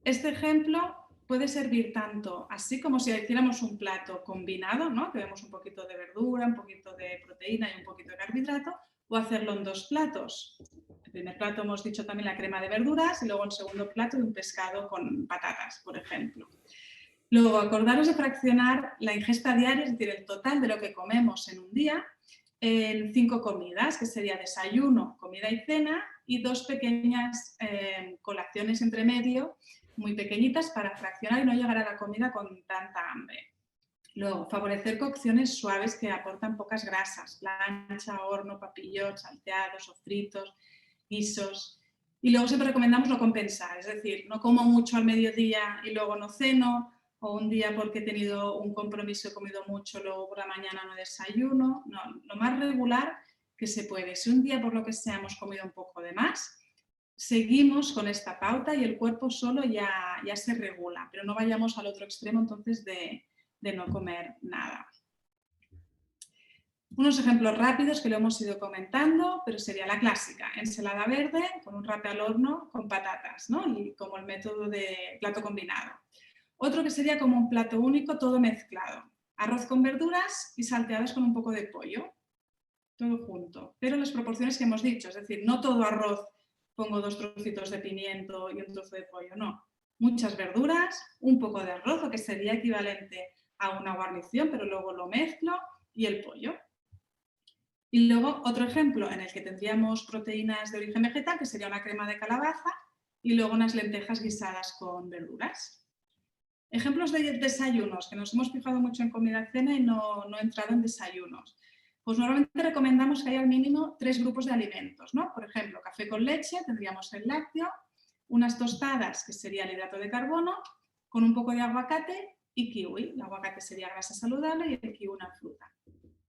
Este ejemplo puede servir tanto así como si hiciéramos un plato combinado, ¿no? Que vemos un poquito de verdura, un poquito de proteína y un poquito de carbohidrato, o hacerlo en 2 platos. En el primer plato hemos dicho también la crema de verduras y luego en segundo plato un pescado con patatas, por ejemplo. Luego, acordaros de fraccionar la ingesta diaria, es decir, el total de lo que comemos en un día, en 5 comidas, que sería desayuno, comida y cena, y 2 pequeñas colaciones entre medio, muy pequeñitas, para fraccionar y no llegar a la comida con tanta hambre. Luego, favorecer cocciones suaves que aportan pocas grasas, plancha, horno, papillotes, salteados o fritos, guisos. Y luego siempre recomendamos no compensar, es decir, no como mucho al mediodía y luego no ceno, o un día porque he tenido un compromiso y he comido mucho, luego por la mañana no desayuno. No, lo más regular que se puede. Si un día por lo que sea hemos comido un poco de más, seguimos con esta pauta y el cuerpo solo ya se regula, pero no vayamos al otro extremo entonces de no comer nada. Unos ejemplos rápidos que lo hemos ido comentando, pero sería la clásica, ensalada verde con un rape al horno con patatas, ¿no? Y como el método de plato combinado. Otro que sería como un plato único, todo mezclado. Arroz con verduras y salteados con un poco de pollo, todo junto. Pero en las proporciones que hemos dicho, es decir, no todo arroz pongo 2 trocitos de pimiento y un trozo de pollo, no. Muchas verduras, un poco de arroz, lo que sería equivalente a una guarnición, pero luego lo mezclo, y el pollo. Y luego otro ejemplo en el que tendríamos proteínas de origen vegetal, que sería una crema de calabaza, y luego unas lentejas guisadas con verduras. Ejemplos de desayunos, que nos hemos fijado mucho en comida-cena y no he entrado en desayunos. Pues normalmente recomendamos que haya al mínimo 3 grupos de alimentos, ¿no? Por ejemplo, café con leche, tendríamos el lácteo, unas tostadas, que sería el hidrato de carbono, con un poco de aguacate y kiwi. El aguacate sería grasa saludable y el kiwi una fruta.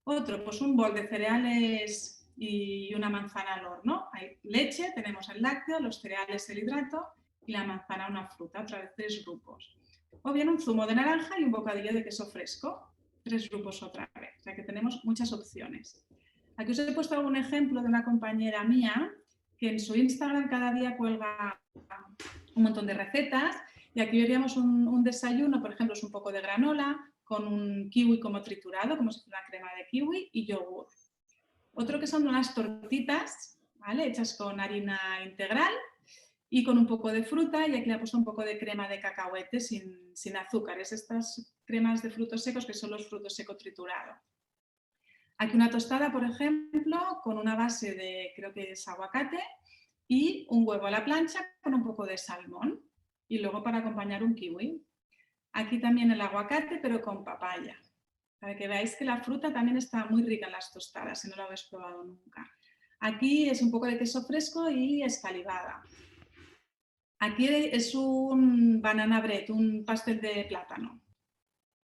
Otro, pues un bol de cereales y una manzana al horno. Hay leche, tenemos el lácteo, los cereales, el hidrato y la manzana, una fruta, otra vez 3 grupos. O bien un zumo de naranja y un bocadillo de queso fresco, 3 grupos otra vez. O sea que tenemos muchas opciones. Aquí os he puesto algún ejemplo de una compañera mía que en su Instagram cada día cuelga un montón de recetas y aquí veríamos un desayuno, por ejemplo, es un poco de granola, con un kiwi como triturado, como si fuera una crema de kiwi y yogur. Otro que son unas tortitas, ¿vale? Hechas con harina integral y con un poco de fruta, y aquí le he puesto un poco de crema de cacahuete sin azúcares, estas cremas de frutos secos que son los frutos secos triturados. Aquí una tostada, por ejemplo, con una base de, creo que es aguacate, y un huevo a la plancha con un poco de salmón, y luego para acompañar un kiwi. Aquí también el aguacate, pero con papaya, para que veáis que la fruta también está muy rica en las tostadas, si no lo habéis probado nunca. Aquí es un poco de queso fresco y escalivada. Aquí es un banana bread, un pastel de plátano.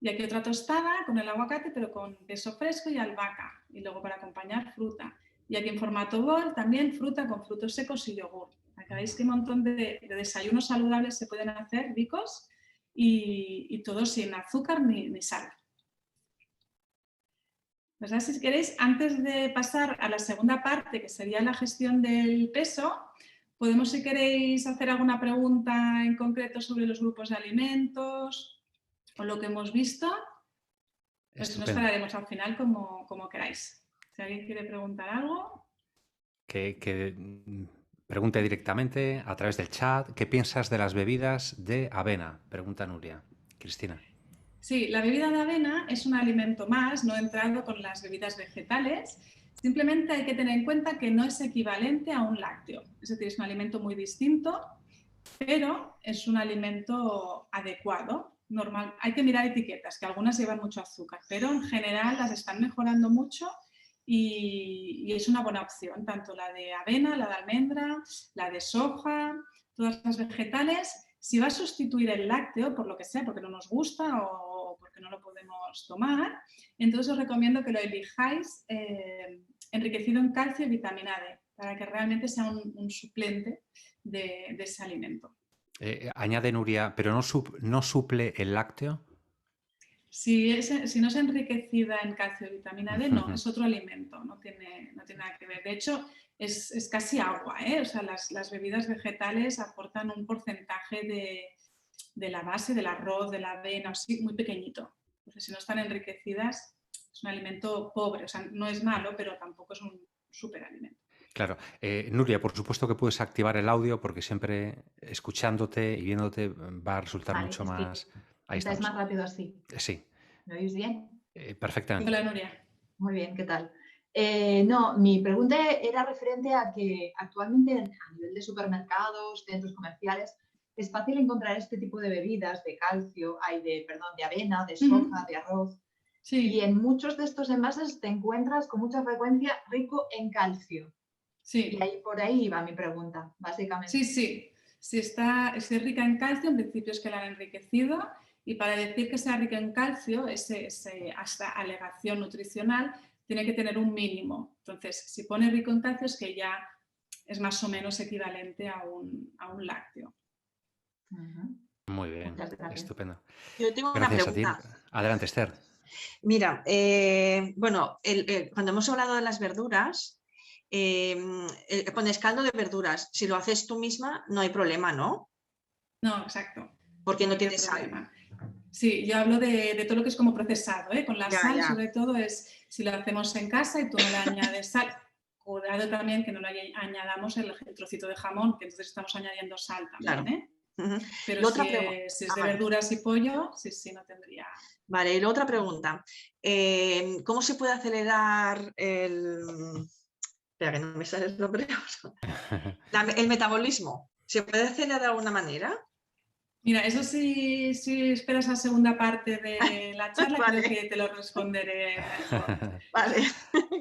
Y aquí otra tostada con el aguacate, pero con queso fresco y albahaca. Y luego para acompañar fruta. Y aquí en formato bol también fruta con frutos secos y yogur. Para que veáis qué montón de desayunos saludables se pueden hacer, ricos, y todo sin azúcar ni sal. Pues ahora, si queréis, antes de pasar a la segunda parte, que sería la gestión del peso, podemos, si queréis, hacer alguna pregunta en concreto sobre los grupos de alimentos o lo que hemos visto. Pues si no, esperaremos al final como queráis. Si alguien quiere preguntar algo. Que pregunte directamente a través del chat. ¿Qué piensas de las bebidas de avena? Pregunta Nuria. Cristina. Sí, la bebida de avena es un alimento más, no he entrado con las bebidas vegetales. Simplemente hay que tener en cuenta que no es equivalente a un lácteo. Es decir, es un alimento muy distinto, pero es un alimento adecuado, normal. Hay que mirar etiquetas, que algunas llevan mucho azúcar, pero en general las están mejorando mucho y es una buena opción, tanto la de avena, la de almendra, la de soja, todas las vegetales. Si va a sustituir el lácteo, por lo que sea, porque no nos gusta o porque no lo podemos tomar, entonces os recomiendo que lo elijáis enriquecido en calcio y vitamina D, para que realmente sea un suplente de ese alimento. Añade Nuria, ¿pero no suple el lácteo? Si no es enriquecida en calcio y vitamina D, no, es otro alimento, no tiene nada que ver. De hecho, es casi agua, ¿eh? O sea, las bebidas vegetales aportan un porcentaje de la base del arroz, de la avena, así, muy pequeñito. Entonces, si no están enriquecidas, es un alimento pobre. O sea, no es malo, pero tampoco es un superalimento. Claro. Nuria, por supuesto que puedes activar el audio porque siempre escuchándote y viéndote va a resultar mucho más... Ahí estamos. Es más rápido así. Sí. ¿Me oís bien? Perfectamente. Hola, Nuria. Muy bien, ¿qué tal? No, mi pregunta era referente a que actualmente a nivel de supermercados, centros comerciales, es fácil encontrar este tipo de bebidas de calcio, de avena, de soja, de arroz. Sí. Y en muchos de estos envases te encuentras con mucha frecuencia rico en calcio. Sí. Y por ahí va mi pregunta, básicamente. Sí. Si es rica en calcio, en principio es que la han enriquecido. Y para decir que sea rica en calcio, hasta alegación nutricional, tiene que tener un mínimo. Entonces, si pone rico en calcio es que ya es más o menos equivalente a un lácteo. Muy bien, estupendo. Yo tengo una pregunta. Adelante, Esther. Mira, bueno, cuando hemos hablado de las verduras, pones caldo de verduras. Si lo haces tú misma, no hay problema, ¿no? No, exacto. Porque no hay tiene sal. problema. Sí, yo hablo de todo lo que es como procesado, ¿eh? Con la sal, sobre todo, es si lo hacemos en casa y tú no le añades sal. Cuidado también que no le añadamos el trocito de jamón, que entonces estamos añadiendo sal también, ¿eh? Pero si es de verduras y pollo, sí, no tendría... Vale, y la otra pregunta. ¿Cómo se puede acelerar el... Espera, que no me sale el nombre. El metabolismo. ¿Se puede acelerar de alguna manera? Mira, eso sí, si esperas la segunda parte de la charla, Vale. creo que te lo responderé mejor. Vale,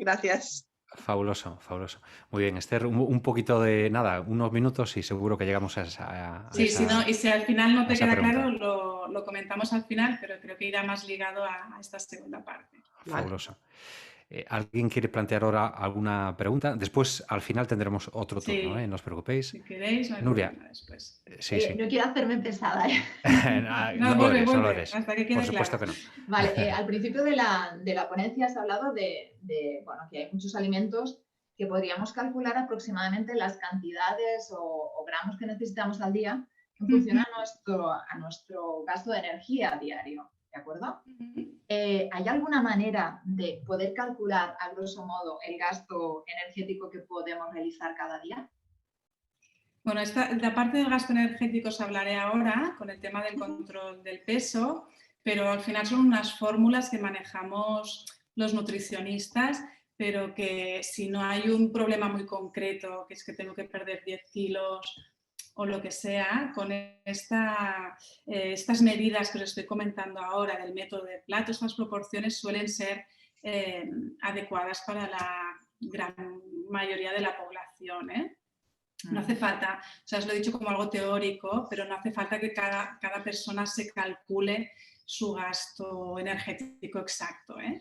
gracias. Fabuloso, fabuloso. Muy bien, Esther, un poquito de nada, unos minutos y seguro que llegamos a esa... Sí, y si al final no te queda pregunta. claro, lo comentamos al final, pero creo que irá más ligado a esta segunda parte. Fabuloso. ¿Alguien quiere plantear ahora alguna pregunta? Después, al final, tendremos otro turno, no os preocupéis. Si queréis, no hay Nuria. problema después. Sí. No quiero hacerme pesada, ¿eh? No lo eres. Hasta que quede Por supuesto claro. que no. Vale, al principio de la ponencia has hablado de bueno, que hay muchos alimentos que podríamos calcular aproximadamente las cantidades o gramos que necesitamos al día en función a nuestro gasto de energía diario, ¿de acuerdo? ¿Hay alguna manera de poder calcular, a grosso modo, el gasto energético que podemos realizar cada día? Bueno, la parte del gasto energético os hablaré ahora con el tema del control del peso, pero al final son unas fórmulas que manejamos los nutricionistas, pero que si no hay un problema muy concreto, que es que tengo que perder 10 kilos o lo que sea, con estas medidas que os estoy comentando ahora del método de Plato, estas proporciones suelen ser adecuadas para la gran mayoría de la población, ¿eh? No hace falta, o sea, os lo he dicho como algo teórico, pero no hace falta que cada persona se calcule su gasto energético exacto, ¿eh?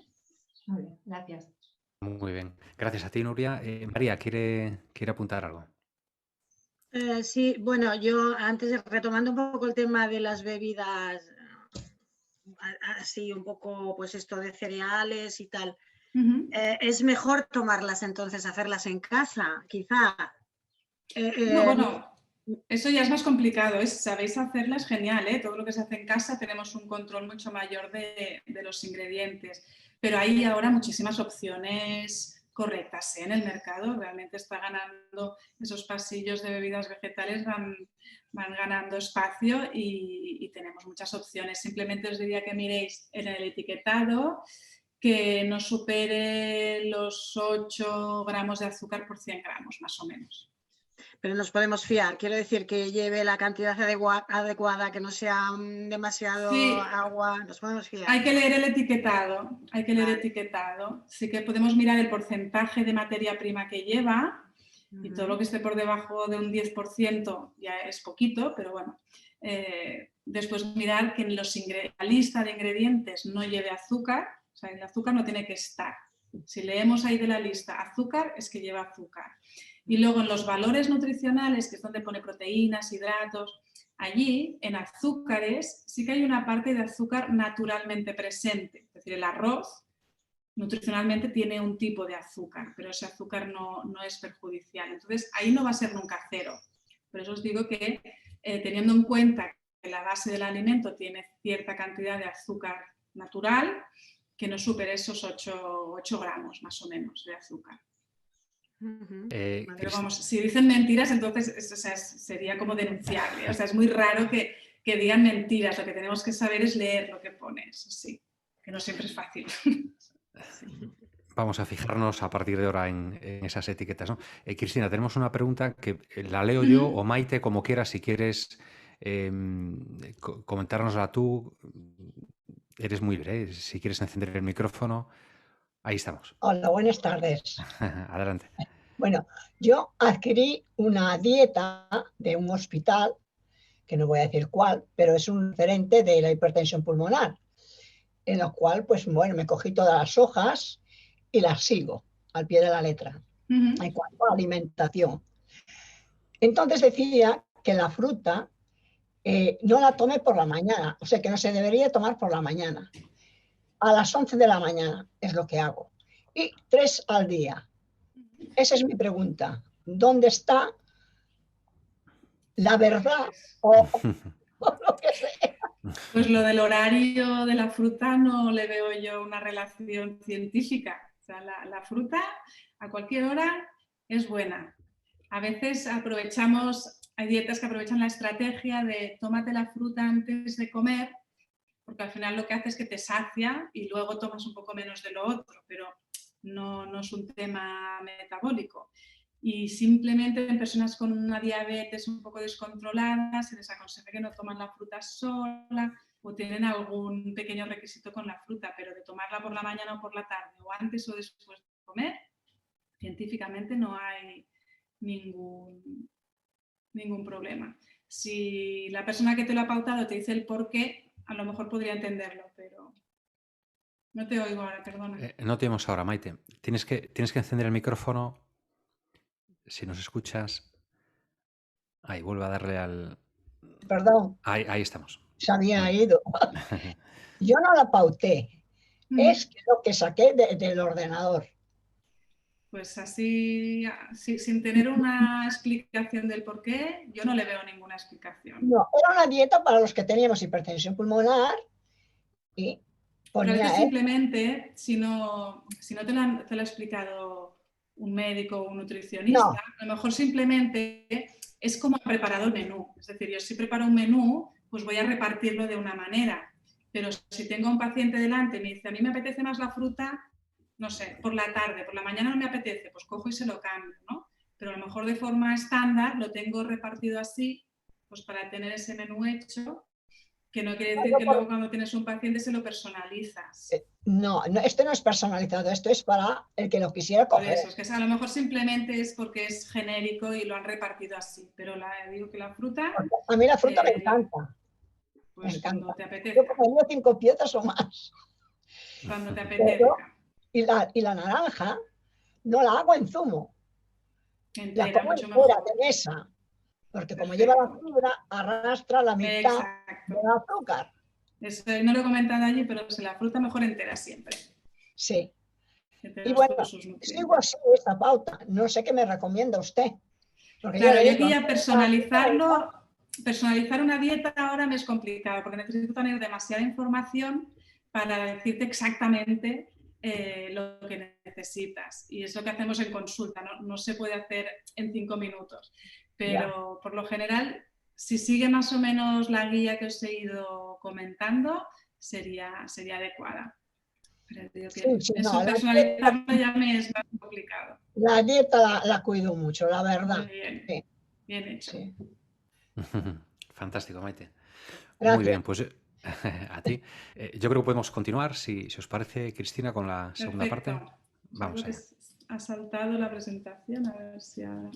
Muy bien, gracias. Muy bien. Gracias a ti, Nuria. María, ¿quiere apuntar algo? Sí, bueno, yo antes, retomando un poco el tema de las bebidas, así un poco, pues esto de cereales y tal, ¿es mejor tomarlas entonces, hacerlas en casa, quizá? No, bueno, eso ya es más complicado, sabéis hacerlas, genial, ¿eh? Todo lo que se hace en casa tenemos un control mucho mayor de los ingredientes, pero hay ahora muchísimas opciones correctas, ¿eh? En el mercado realmente está ganando, esos pasillos de bebidas vegetales van ganando espacio y tenemos muchas opciones. Simplemente os diría que miréis en el etiquetado que no supere los 8 gramos de azúcar por 100 gramos, más o menos. Pero nos podemos fiar, quiero decir que lleve la cantidad adecuada, que no sea demasiado agua, nos podemos fiar. Hay que leer el etiquetado, etiquetado. Sí que podemos mirar el porcentaje de materia prima que lleva y todo lo que esté por debajo de un 10% ya es poquito, pero bueno. Después mirar que en la lista de ingredientes no lleve azúcar, o sea, el azúcar no tiene que estar. Si leemos ahí de la lista azúcar, es que lleva azúcar. Y luego en los valores nutricionales, que es donde pone proteínas, hidratos, allí en azúcares sí que hay una parte de azúcar naturalmente presente. Es decir, el arroz nutricionalmente tiene un tipo de azúcar, pero ese azúcar no es perjudicial. Entonces ahí no va a ser nunca cero. Por eso os digo que teniendo en cuenta que la base del alimento tiene cierta cantidad de azúcar natural, que no supere esos 8 gramos más o menos de azúcar. Pero vamos, si dicen mentiras, entonces sería como denunciable. O sea, es muy raro que digan mentiras. Lo que tenemos que saber es leer lo que pone, eso sí, que no siempre es fácil. Vamos a fijarnos a partir de ahora en esas etiquetas, ¿no? Cristina, tenemos una pregunta que la leo yo o Maite, como quieras, si quieres comentárnosla tú. Eres muy breve, si quieres encender el micrófono. Ahí estamos. Hola, buenas tardes. Adelante. Bueno, yo adquirí una dieta de un hospital, que no voy a decir cuál, pero es un referente de la hipertensión pulmonar, en lo cual, pues bueno, me cogí todas las hojas y las sigo al pie de la letra en cuanto a la alimentación. Entonces decía que la fruta no la tome por la mañana, o sea que no se debería tomar por la mañana. a las 11 de la mañana, es lo que hago. Y 3 al día. Esa es mi pregunta. ¿Dónde está la verdad o lo que sea? Pues lo del horario de la fruta no le veo yo una relación científica. O sea, la fruta a cualquier hora es buena. A veces aprovechamos, hay dietas que aprovechan la estrategia de tómate la fruta antes de comer, porque al final lo que hace es que te sacia y luego tomas un poco menos de lo otro, pero no es un tema metabólico. Y simplemente en personas con una diabetes un poco descontrolada se les aconseja que no toman la fruta sola o tienen algún pequeño requisito con la fruta, pero de tomarla por la mañana o por la tarde o antes o después de comer, científicamente no hay ningún problema. Si la persona que te lo ha pautado te dice el por qué, a lo mejor podría entenderlo, pero no te oigo ahora, perdona. No te oímos ahora, Maite. Tienes que encender el micrófono. Si nos escuchas. Ahí, vuelve a darle al... Perdón, Ahí estamos. se había ido. Yo no la pauté. Es lo que saqué del ordenador. Pues así, sin tener una explicación del por qué, yo no le veo ninguna explicación. No, era una dieta para los que teníamos hipertensión pulmonar y ponía... Pero es que simplemente, si no te lo ha explicado un médico o un nutricionista, No. a lo mejor simplemente es como he preparado el menú. Es decir, yo si preparo un menú, pues voy a repartirlo de una manera. Pero si tengo a un paciente delante y me dice, a mí me apetece más la fruta, no sé, por la tarde, por la mañana no me apetece, pues cojo y se lo cambio, ¿no? Pero a lo mejor de forma estándar lo tengo repartido así, pues para tener ese menú hecho, que no quiere decir que luego cuando tienes un paciente se lo personalizas. No, esto no es personalizado, esto es para el que lo quisiera coger. Por eso, es que a lo mejor simplemente es porque es genérico y lo han repartido así, pero digo que la fruta... A mí la fruta me encanta. Pues me encanta. cuando te apetezca. Yo comería 5 piezas o más. Cuando te apetezca. Y la naranja no la hago en zumo. Entera, la como mucho entera mejor. de mesa. Porque como Perfecto. lleva la fibra, arrastra la mitad Exacto. del azúcar. Eso, no lo he comentado allí, pero la fruta mejor entera siempre. Sí. Que Y bueno, sus nutrientes. sigo así esta pauta. No sé qué me recomienda usted. Porque Claro, yo yo aquí ya personalizar una dieta ahora me es complicado, porque necesito tener demasiada información para decirte exactamente lo que necesitas. Y es lo que hacemos en consulta, no se puede hacer en 5 minutos. Pero por lo general, si sigue más o menos la guía que os he ido comentando, sería adecuada. Pero digo que eso personalizarlo ya me es más complicado. La dieta la cuido mucho, la verdad. Muy bien, sí. Bien hecho. Sí. Fantástico, Maite. Gracias. Muy bien, pues a ti. Yo creo que podemos continuar, si os parece, Cristina, con la segunda parte. Vamos allá. Ha saltado la presentación, a ver si ahora...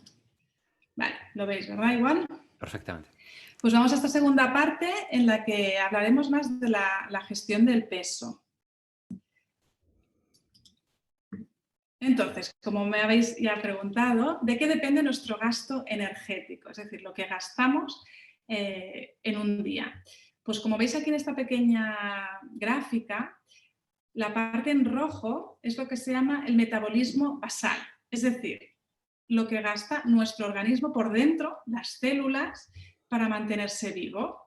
Vale, lo veis, ¿verdad? Igual. Perfectamente. Pues vamos a esta segunda parte en la que hablaremos más de la gestión del peso. Entonces, como me habéis ya preguntado, ¿de qué depende nuestro gasto energético? Es decir, lo que gastamos en un día. Pues como veis aquí en esta pequeña gráfica, la parte en rojo es lo que se llama el metabolismo basal, es decir, lo que gasta nuestro organismo por dentro, las células, para mantenerse vivo,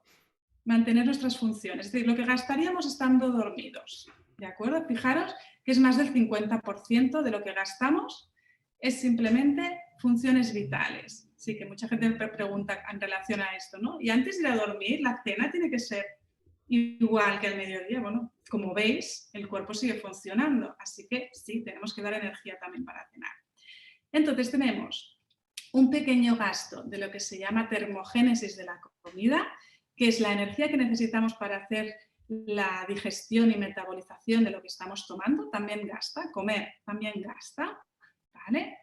mantener nuestras funciones, es decir, lo que gastaríamos estando dormidos, ¿de acuerdo? Fijaros que es más del 50% de lo que gastamos es simplemente funciones vitales. Sí, que mucha gente me pregunta en relación a esto, ¿no? Y antes de ir a dormir, la cena tiene que ser igual que al mediodía. Bueno, como veis, el cuerpo sigue funcionando, así que sí, tenemos que dar energía también para cenar. Entonces tenemos un pequeño gasto de lo que se llama termogénesis de la comida, que es la energía que necesitamos para hacer la digestión y metabolización de lo que estamos tomando, también gasta, comer también gasta, ¿vale?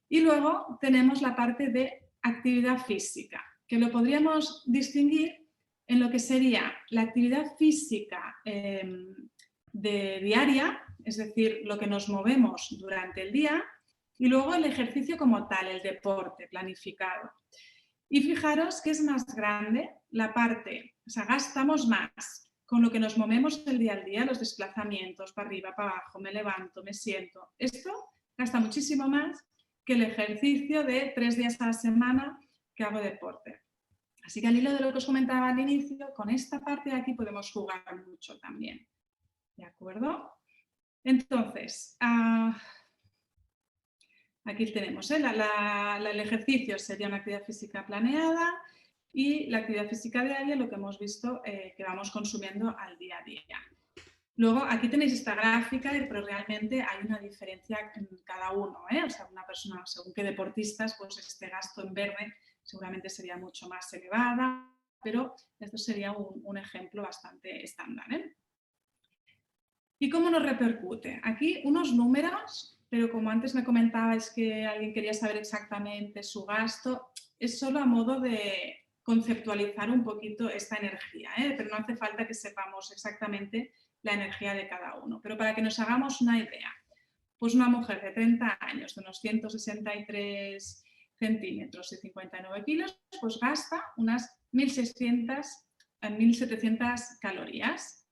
Y luego tenemos la parte de actividad física, que lo podríamos distinguir en lo que sería la actividad física de diaria, es decir, lo que nos movemos durante el día, y luego el ejercicio como tal, el deporte planificado. Y fijaros que es más grande la parte, o sea, gastamos más con lo que nos movemos el día al día, los desplazamientos, para arriba, para abajo, me levanto, me siento. Esto gasta muchísimo más que el ejercicio de 3 días a la semana que hago deporte. Así que al hilo de lo que os comentaba al inicio, con esta parte de aquí podemos jugar mucho también. ¿De acuerdo? Entonces, aquí tenemos, el ejercicio sería una actividad física planeada y la actividad física diaria, lo que hemos visto que vamos consumiendo al día a día. Luego, aquí tenéis esta gráfica, pero realmente hay una diferencia en cada uno, ¿eh? O sea, una persona, según qué deportistas, pues este gasto en verde seguramente sería mucho más elevada, pero esto sería un ejemplo bastante estándar, ¿eh? ¿Y cómo nos repercute? Aquí unos números, pero como antes me comentabais que alguien quería saber exactamente su gasto, es solo a modo de conceptualizar un poquito esta energía, ¿eh? Pero no hace falta que sepamos exactamente la energía de cada uno. Pero para que nos hagamos una idea, pues una mujer de 30 años, de unos 163 centímetros y 59 kilos, pues gasta unas 1.700 calorías.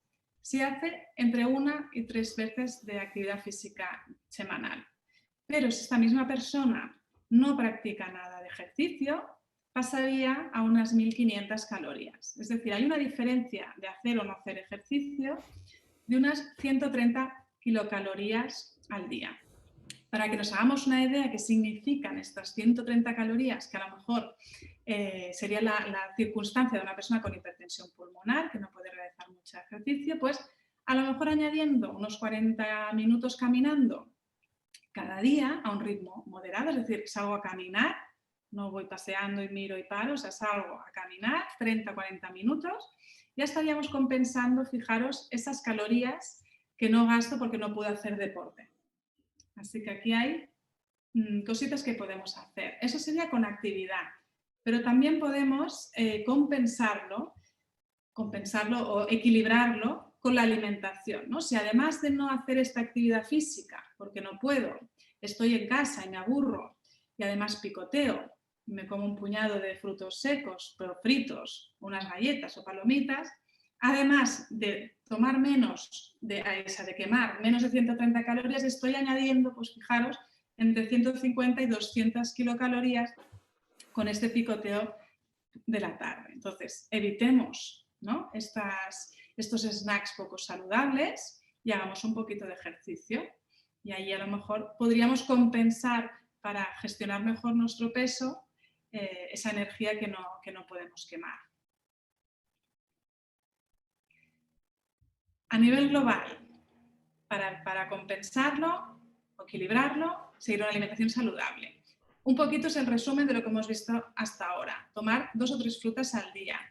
Se hace entre 1 y 3 veces de actividad física semanal. Pero si esta misma persona no practica nada de ejercicio, pasaría a unas 1.500 calorías. Es decir, hay una diferencia de hacer o no hacer ejercicio de unas 130 kilocalorías al día. Para que nos hagamos una idea de qué significan estas 130 calorías, que a lo mejor sería la circunstancia de una persona con hipertensión pulmonar, que no puede realizar mucho ejercicio, pues a lo mejor añadiendo unos 40 minutos caminando cada día a un ritmo moderado, es decir, salgo a caminar, no voy paseando y miro y paro, o sea, salgo a caminar 30-40 minutos, ya estaríamos compensando, fijaros, esas calorías que no gasto porque no puedo hacer deporte. Así que aquí hay cositas que podemos hacer. Eso sería con actividad, pero también podemos compensarlo o equilibrarlo con la alimentación, ¿no? Si además de no hacer esta actividad física, porque no puedo, estoy en casa y me aburro y además picoteo, me como un puñado de frutos secos, pero fritos, unas galletas o palomitas, además de tomar menos, de quemar menos de 130 calorías, estoy añadiendo, pues fijaros, entre 150 y 200 kilocalorías con este picoteo de la tarde. Entonces, evitemos, ¿no?, estos snacks poco saludables y hagamos un poquito de ejercicio. Y ahí a lo mejor podríamos compensar para gestionar mejor nuestro peso esa energía que no podemos quemar. A nivel global, para compensarlo o equilibrarlo, seguir una alimentación saludable. Un poquito es el resumen de lo que hemos visto hasta ahora. Tomar 2 o 3 frutas al día,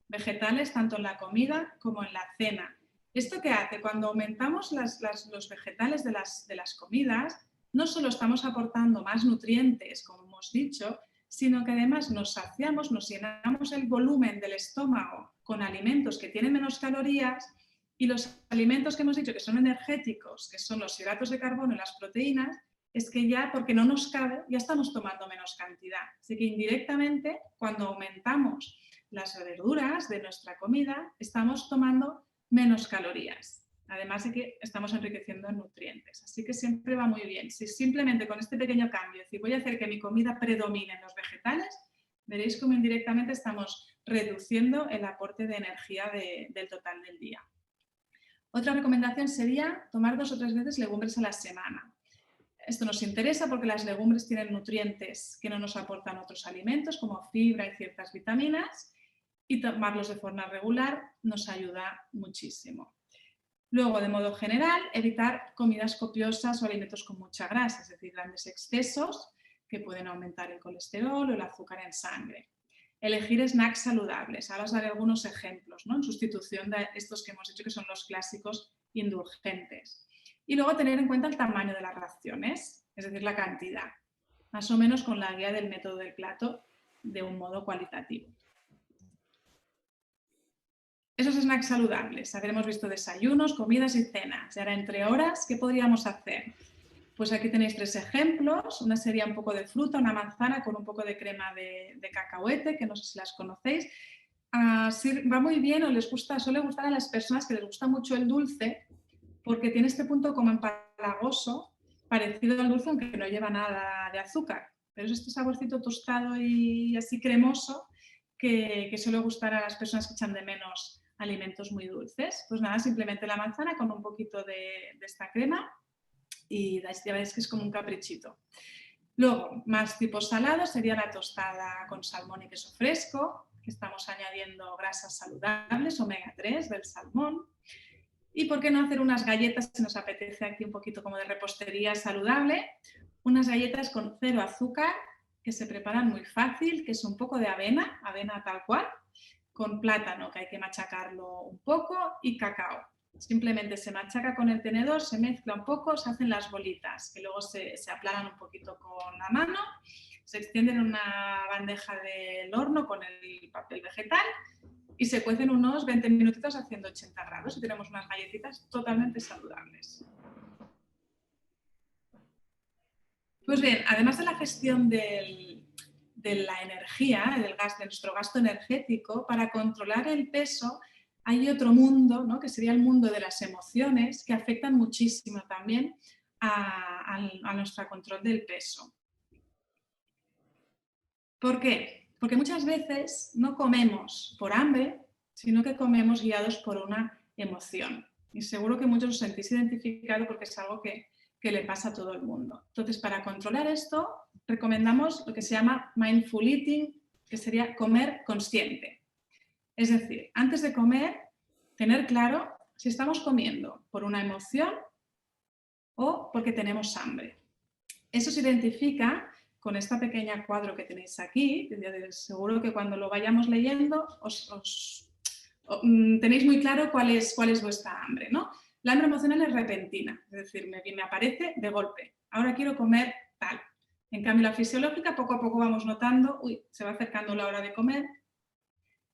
vegetales tanto en la comida como en la cena. ¿Esto qué hace? Cuando aumentamos los vegetales de las comidas, no solo estamos aportando más nutrientes, como hemos dicho, sino que además nos saciamos, nos llenamos el volumen del estómago con alimentos que tienen menos calorías y los alimentos que hemos dicho que son energéticos, que son los hidratos de carbono y las proteínas, es que ya, porque no nos cabe, ya estamos tomando menos cantidad. Así que indirectamente, cuando aumentamos las verduras de nuestra comida, estamos tomando menos calorías. Además de que estamos enriqueciendo en nutrientes. Así que siempre va muy bien. Si simplemente con este pequeño cambio, si voy a hacer que mi comida predomine en los vegetales, veréis cómo indirectamente estamos reduciendo el aporte de energía del total del día. Otra recomendación sería tomar 2 o 3 veces legumbres a la semana. Esto nos interesa porque las legumbres tienen nutrientes que no nos aportan otros alimentos, como fibra y ciertas vitaminas, y tomarlos de forma regular nos ayuda muchísimo. Luego, de modo general, evitar comidas copiosas o alimentos con mucha grasa, es decir, grandes excesos que pueden aumentar el colesterol o el azúcar en sangre. Elegir snacks saludables. Ahora os daré algunos ejemplos, ¿no?, en sustitución de estos que hemos dicho que son los clásicos indulgentes. Y luego tener en cuenta el tamaño de las raciones, es decir, la cantidad, más o menos con la guía del método del plato de un modo cualitativo. Esos snacks saludables, habremos visto desayunos, comidas y cenas. Y ahora, entre horas, ¿qué podríamos hacer? Pues aquí tenéis 3 ejemplos. Una sería un poco de fruta, una manzana con un poco de crema de cacahuete, que no sé si las conocéis. va muy bien o suele gustar a las personas que les gusta mucho el dulce, porque tiene este punto como empalagoso, parecido al dulce, aunque no lleva nada de azúcar. Pero es este saborcito tostado y así cremoso que suele gustar a las personas que echan de menos alimentos muy dulces. Pues nada, simplemente la manzana con un poquito de esta crema y ya veis que es como un caprichito. Luego, más tipos salados sería la tostada con salmón y queso fresco, que estamos añadiendo grasas saludables, omega 3 del salmón. Y por qué no hacer unas galletas, si nos apetece aquí un poquito como de repostería saludable, unas galletas con 0 azúcar, que se preparan muy fácil, que es un poco de avena tal cual, con plátano, que hay que machacarlo un poco, y cacao. Simplemente se machaca con el tenedor, se mezcla un poco, se hacen las bolitas, que luego se aplanan un poquito con la mano, se extienden en una bandeja del horno con el papel vegetal y se cuecen unos 20 minutitos a 180 grados y tenemos unas galletitas totalmente saludables. Pues bien, además de la gestión de la energía, de nuestro gasto energético, para controlar el peso hay otro mundo, ¿no?, que sería el mundo de las emociones, que afectan muchísimo también a nuestro control del peso. ¿Por qué? Porque muchas veces no comemos por hambre, sino que comemos guiados por una emoción. Y seguro que muchos os sentís identificados porque es algo que le pasa a todo el mundo. Entonces, para controlar esto, recomendamos lo que se llama mindful eating, que sería comer consciente. Es decir, antes de comer, tener claro si estamos comiendo por una emoción o porque tenemos hambre. Eso se identifica con esta pequeña cuadro que tenéis aquí. Seguro que cuando lo vayamos leyendo tenéis muy claro cuál es vuestra hambre, ¿no? La hambre emocional es repentina, es decir, me aparece de golpe. Ahora quiero comer tal. En cambio, la fisiológica, poco a poco vamos notando, se va acercando la hora de comer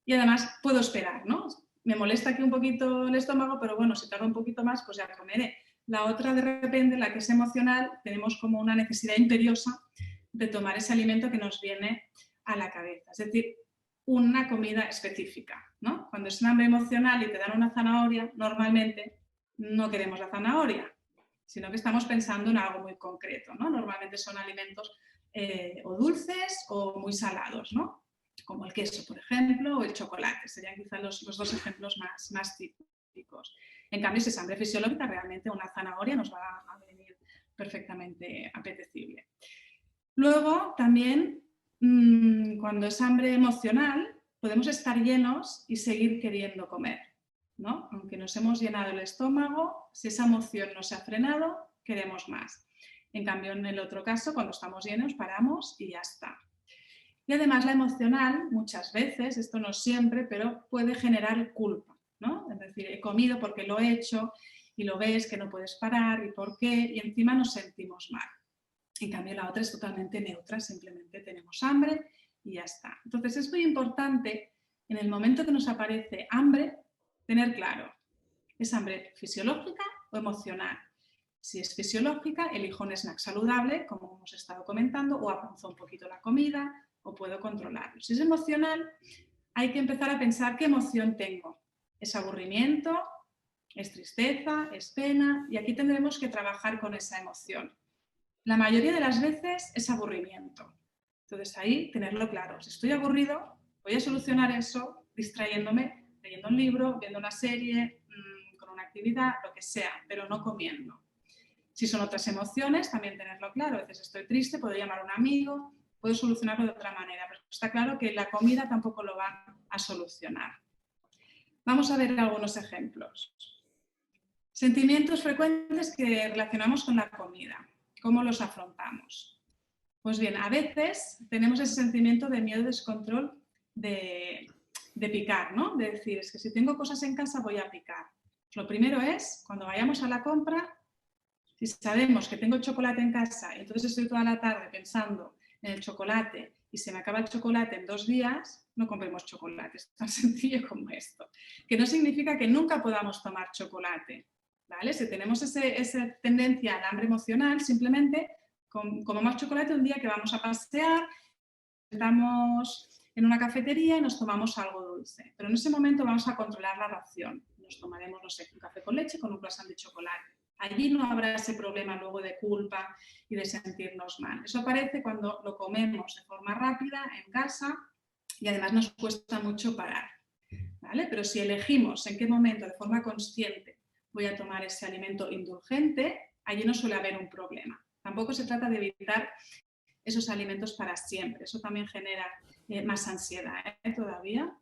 y además puedo esperar, ¿no? Me molesta aquí un poquito el estómago, pero bueno, si tarda un poquito más, pues ya comeré. La otra, de repente, la que es emocional, tenemos como una necesidad imperiosa de tomar ese alimento que nos viene a la cabeza. Es decir, una comida específica, ¿no? Cuando es un hambre emocional y te dan una zanahoria, normalmente no queremos la zanahoria, sino que estamos pensando en algo muy concreto, ¿no? Normalmente son alimentos o dulces o muy salados, ¿no? Como el queso, por ejemplo, o el chocolate. Serían quizás los dos ejemplos más típicos. En cambio, si es hambre fisiológica, realmente una zanahoria nos va a venir perfectamente apetecible. Luego, también, cuando es hambre emocional, podemos estar llenos y seguir queriendo comer, ¿no? Aunque nos hemos llenado el estómago, si esa emoción no se ha frenado, queremos más. En cambio, en el otro caso, cuando estamos llenos, paramos y ya está. Y además la emocional, muchas veces, esto no siempre, pero puede generar culpa, ¿no? Es decir, he comido porque lo he hecho y lo ves que no puedes parar y por qué, y encima nos sentimos mal. En cambio, la otra es totalmente neutra, simplemente tenemos hambre y ya está. Entonces, es muy importante, en el momento que nos aparece hambre, tener claro, ¿es hambre fisiológica o emocional? Si es fisiológica, elijo un snack saludable, como hemos estado comentando, o avanzo un poquito la comida, o puedo controlarlo. Si es emocional, hay que empezar a pensar qué emoción tengo. ¿Es aburrimiento? ¿Es tristeza? ¿Es pena? Y aquí tendremos que trabajar con esa emoción. La mayoría de las veces es aburrimiento. Entonces ahí tenerlo claro. Si estoy aburrido, voy a solucionar eso distrayéndome, leyendo un libro, viendo una serie, con una actividad, lo que sea, pero no comiendo. Si son otras emociones, también tenerlo claro. A veces estoy triste, puedo llamar a un amigo, puedo solucionarlo de otra manera, pero está claro que la comida tampoco lo va a solucionar. Vamos a ver algunos ejemplos. Sentimientos frecuentes que relacionamos con la comida. ¿Cómo los afrontamos? Pues bien, a veces tenemos ese sentimiento de miedo y descontrol de picar, ¿no? De decir, es que si tengo cosas en casa voy a picar. Lo primero es, cuando vayamos a la compra, si sabemos que tengo chocolate en casa y entonces estoy toda la tarde pensando en el chocolate y se me acaba el chocolate en 2 días, no compremos chocolate. Es tan sencillo como esto. Que no significa que nunca podamos tomar chocolate, ¿vale? Si tenemos esa tendencia al hambre emocional, simplemente comamos chocolate un día que vamos a pasear, estamos en una cafetería y nos tomamos algo dulce. Pero en ese momento vamos a controlar la ración. Nos tomaremos, no sé, un café con leche con un croissant de chocolate. Allí no habrá ese problema luego de culpa y de sentirnos mal. Eso aparece cuando lo comemos de forma rápida en casa y además nos cuesta mucho parar, ¿vale? Pero si elegimos en qué momento de forma consciente voy a tomar ese alimento indulgente, allí no suele haber un problema. Tampoco se trata de evitar esos alimentos para siempre. Eso también genera más ansiedad todavía.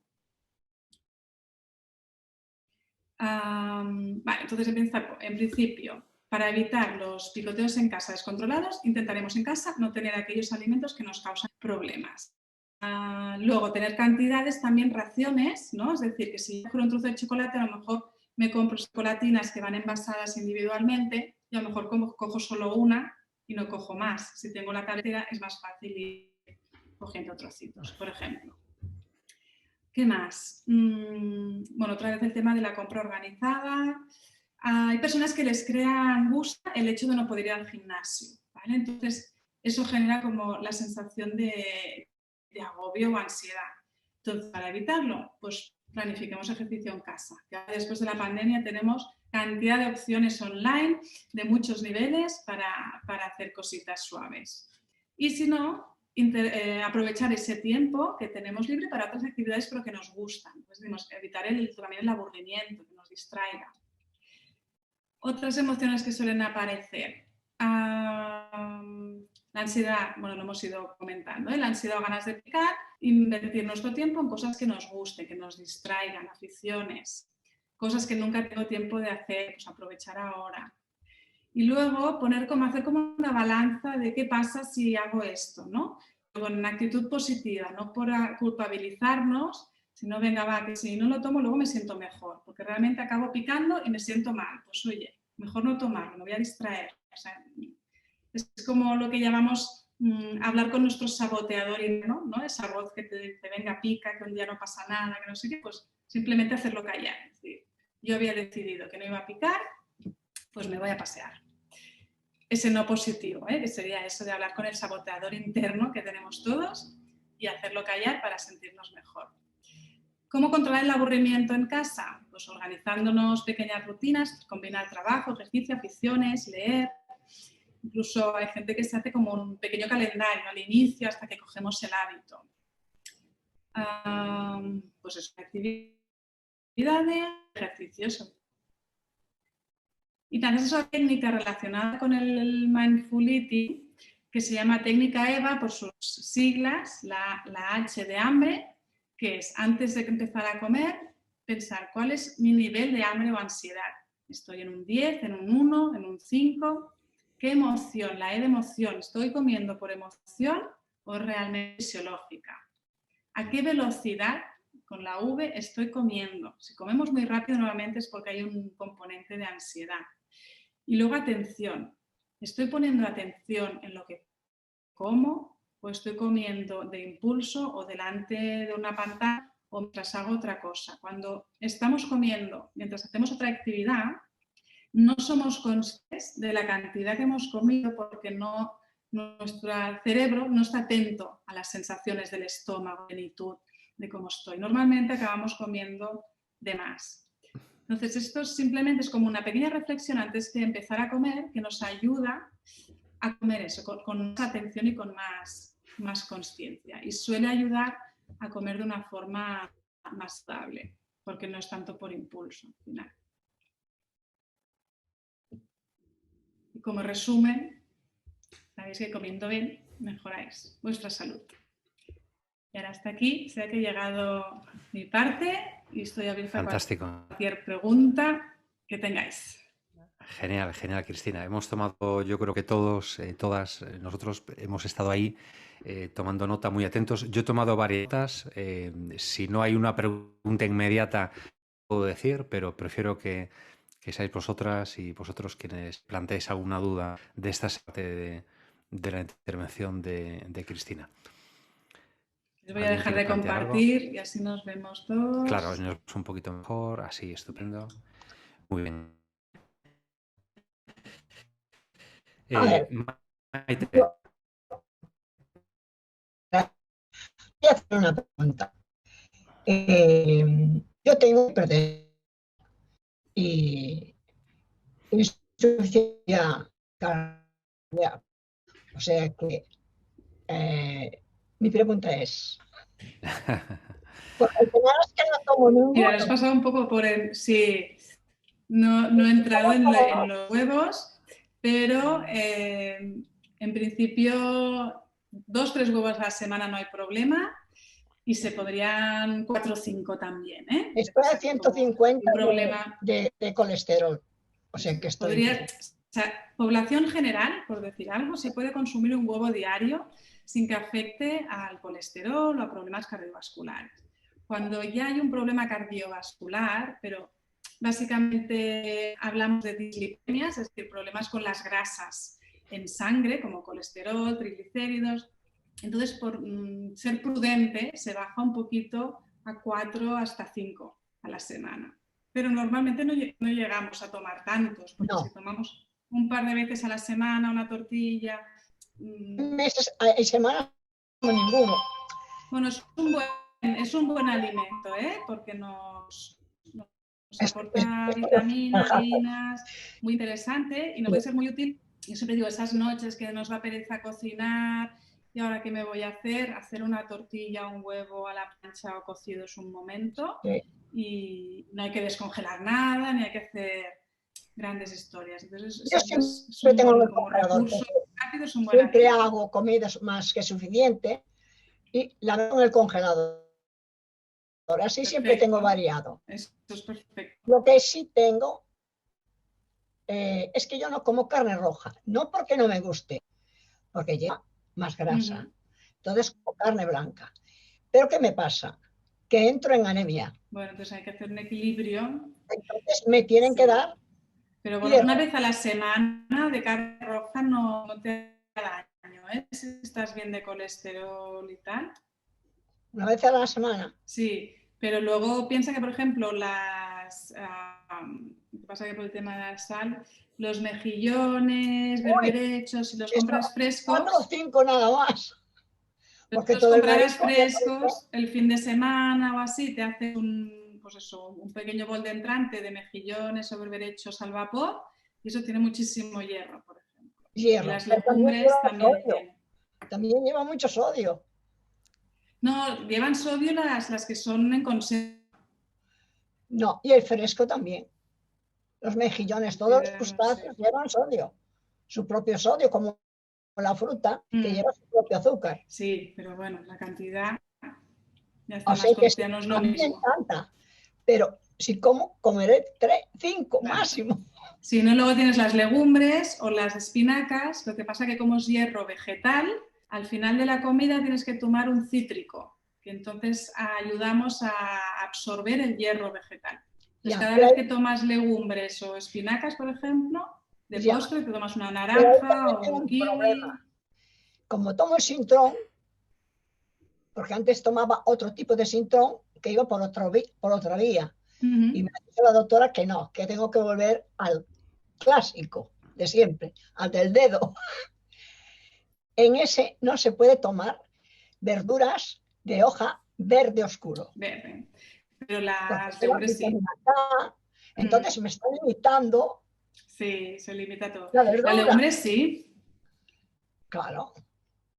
Vale, entonces en principio, para evitar los picoteos en casa descontrolados, intentaremos en casa no tener aquellos alimentos que nos causan problemas. Luego, tener cantidades, también raciones, ¿no? Es decir, que si cojo un trozo de chocolate, a lo mejor me compro chocolatinas que van envasadas individualmente y a lo mejor cojo solo una y no cojo más. Si tengo la cartera es más fácil ir cogiendo trocitos, por ejemplo. ¿Qué más? Bueno, otra vez el tema de la compra organizada. Hay personas que les crea angustia el hecho de no poder ir al gimnasio, ¿vale? Entonces, eso genera como la sensación de agobio o ansiedad. Entonces, para evitarlo, pues planifiquemos ejercicio en casa. Ya después de la pandemia tenemos cantidad de opciones online de muchos niveles para hacer cositas suaves. Y si no, aprovechar ese tiempo que tenemos libre para otras actividades pero que nos gustan. Pues, evitar también el aburrimiento, que nos distraiga. Otras emociones que suelen aparecer. La ansiedad, bueno, lo hemos ido comentando, la ansiedad o ganas de picar, invertir nuestro tiempo en cosas que nos gusten, que nos distraigan, aficiones, cosas que nunca tengo tiempo de hacer, pues aprovechar ahora. Y luego hacer como una balanza de qué pasa si hago esto, ¿no? Con una actitud positiva, no por culpabilizarnos, sino venga, va, que si no lo tomo luego me siento mejor, porque realmente acabo picando y me siento mal. Pues oye, mejor no tomarlo, me voy a distraer. O sea, es como lo que llamamos hablar con nuestro saboteador interno, ¿no? Esa voz que te dice, venga, pica, que un día no pasa nada, que no sé qué, pues simplemente hacerlo callar. Es decir, yo había decidido que no iba a picar, pues me voy a pasear. Ese no positivo, que sería eso de hablar con el saboteador interno que tenemos todos y hacerlo callar para sentirnos mejor. ¿Cómo controlar el aburrimiento en casa? Pues organizándonos pequeñas rutinas, combinar trabajo, ejercicio, aficiones, leer. Incluso hay gente que se hace como un pequeño calendario al inicio hasta que cogemos el hábito. Pues eso, actividades, ejercicios. Y también es una técnica relacionada con el Mindful Eating que se llama técnica EVA por sus siglas, la H de hambre, que es antes de empezar a comer, pensar cuál es mi nivel de hambre o ansiedad. Estoy en un 10, en un 1, en un 5. ¿Qué emoción? La E de emoción. ¿Estoy comiendo por emoción o realmente fisiológica? ¿A qué velocidad, con la V, estoy comiendo? Si comemos muy rápido, nuevamente es porque hay un componente de ansiedad. Y luego atención. ¿Estoy poniendo atención en lo que como o estoy comiendo de impulso o delante de una pantalla o mientras hago otra cosa? Cuando estamos comiendo mientras hacemos otra actividad, no somos conscientes de la cantidad que hemos comido porque nuestro cerebro no está atento a las sensaciones del estómago, de plenitud, de cómo estoy. Normalmente acabamos comiendo de más. Entonces, esto simplemente es como una pequeña reflexión antes de empezar a comer que nos ayuda a comer eso con más atención y con más consciencia. Y suele ayudar a comer de una forma más estable, porque no es tanto por impulso al final. Y como resumen, sabéis que comiendo bien mejoráis vuestra salud. Y ahora hasta aquí, sé que he llegado mi parte y estoy abierta a cualquier pregunta que tengáis. Genial, genial, Cristina. Hemos tomado, yo creo que todos, todas, nosotros hemos estado ahí tomando nota, muy atentos. Yo he tomado varias notas. Si no hay una pregunta inmediata, puedo decir, pero prefiero que seáis vosotras y vosotros quienes planteéis alguna duda de esta parte de la intervención de Cristina. Les voy a dejar de compartir y así nos vemos todos. Claro, nos vemos un poquito mejor, así, estupendo. Muy bien. A ver, Maite. hacer una pregunta. Yo tengo hipertensión y insuficiencia cardíaca. O sea que mi pregunta es, porque al final es que no tomo ninguno. Mira, has pasado un poco por el... Sí, no he entrado en los huevos, pero en principio 2 o 3 huevos a la semana no hay problema y se podrían 4 o 5 también. Estoy a 150 problema. de colesterol. O sea que estoy... O sea, población general, por decir algo, se puede consumir un huevo diario sin que afecte al colesterol o a problemas cardiovasculares. Cuando ya hay un problema cardiovascular, pero básicamente hablamos de dislipemias, es decir, problemas con las grasas en sangre, como colesterol, triglicéridos. Entonces, por ser prudente, se baja un poquito a 4 hasta 5 a la semana. Pero normalmente no llegamos a tomar tantos, porque si tomamos un par de veces a la semana una tortilla... meses y semanas no ninguno. Bueno, es un buen alimento, porque nos aporta vitaminas, harinas, muy interesante y nos puede ser muy útil. Yo siempre digo, esas noches que nos da pereza cocinar y ahora ¿qué me voy a hacer? Hacer una tortilla, un huevo a la plancha o cocido es un momento y no hay que descongelar nada, ni hay que hacer grandes historias. Entonces, yo siempre tengo el congelador. Siempre hago comidas más que suficiente y la meto en el congelador. Así perfecto. Siempre tengo variado. Esto es perfecto. Lo que sí tengo es que yo no como carne roja, no porque no me guste, porque lleva más grasa. Entonces como carne blanca. Pero ¿qué me pasa? Que entro en anemia. Bueno, entonces hay que hacer un equilibrio. Entonces me tienen que dar... Pero bueno, una vez a la semana de carne roja no te da daño, si estás bien de colesterol y tal. ¿Una vez a la semana? Sí, pero luego piensa que, por ejemplo, pasa que por el tema de la sal, los mejillones, berberechos, si los compras frescos... 4 o 5 nada más. Porque los comprarás frescos el fin de semana o así, te haces un pequeño bol de entrante de mejillones o berberechos al vapor y eso tiene muchísimo hierro, por ejemplo. Hierro. Y las legumbres también tienen. También lleva mucho sodio. No, llevan sodio las que son en conserva. No, y el fresco también. Los mejillones, todos los crustáceos llevan sodio. Su propio sodio, como la fruta, que lleva su propio azúcar. Sí, pero bueno, la cantidad ya está o más sea que no es lo a mí mismo. me encanta. Pero si como, comeré 3, 5 máximo. Si no, luego tienes las legumbres o las espinacas. Lo que pasa que como es hierro vegetal, al final de la comida tienes que tomar un cítrico, que entonces ayudamos a absorber el hierro vegetal. Entonces, cada vez que tomas legumbres o espinacas, por ejemplo, de postre te tomas una naranja o un kiwi. Problema. Como tomo el Sintrón, porque antes tomaba otro tipo de Sintrón que iba por otra vía. Y me ha dicho la doctora que no, que tengo que volver al clásico de siempre, al del dedo. En ese no se puede tomar verduras de hoja verde oscuro. Verde. Pero las legumbres sí. Entonces me está limitando. Sí, se limita todo. Las legumbres sí. Claro.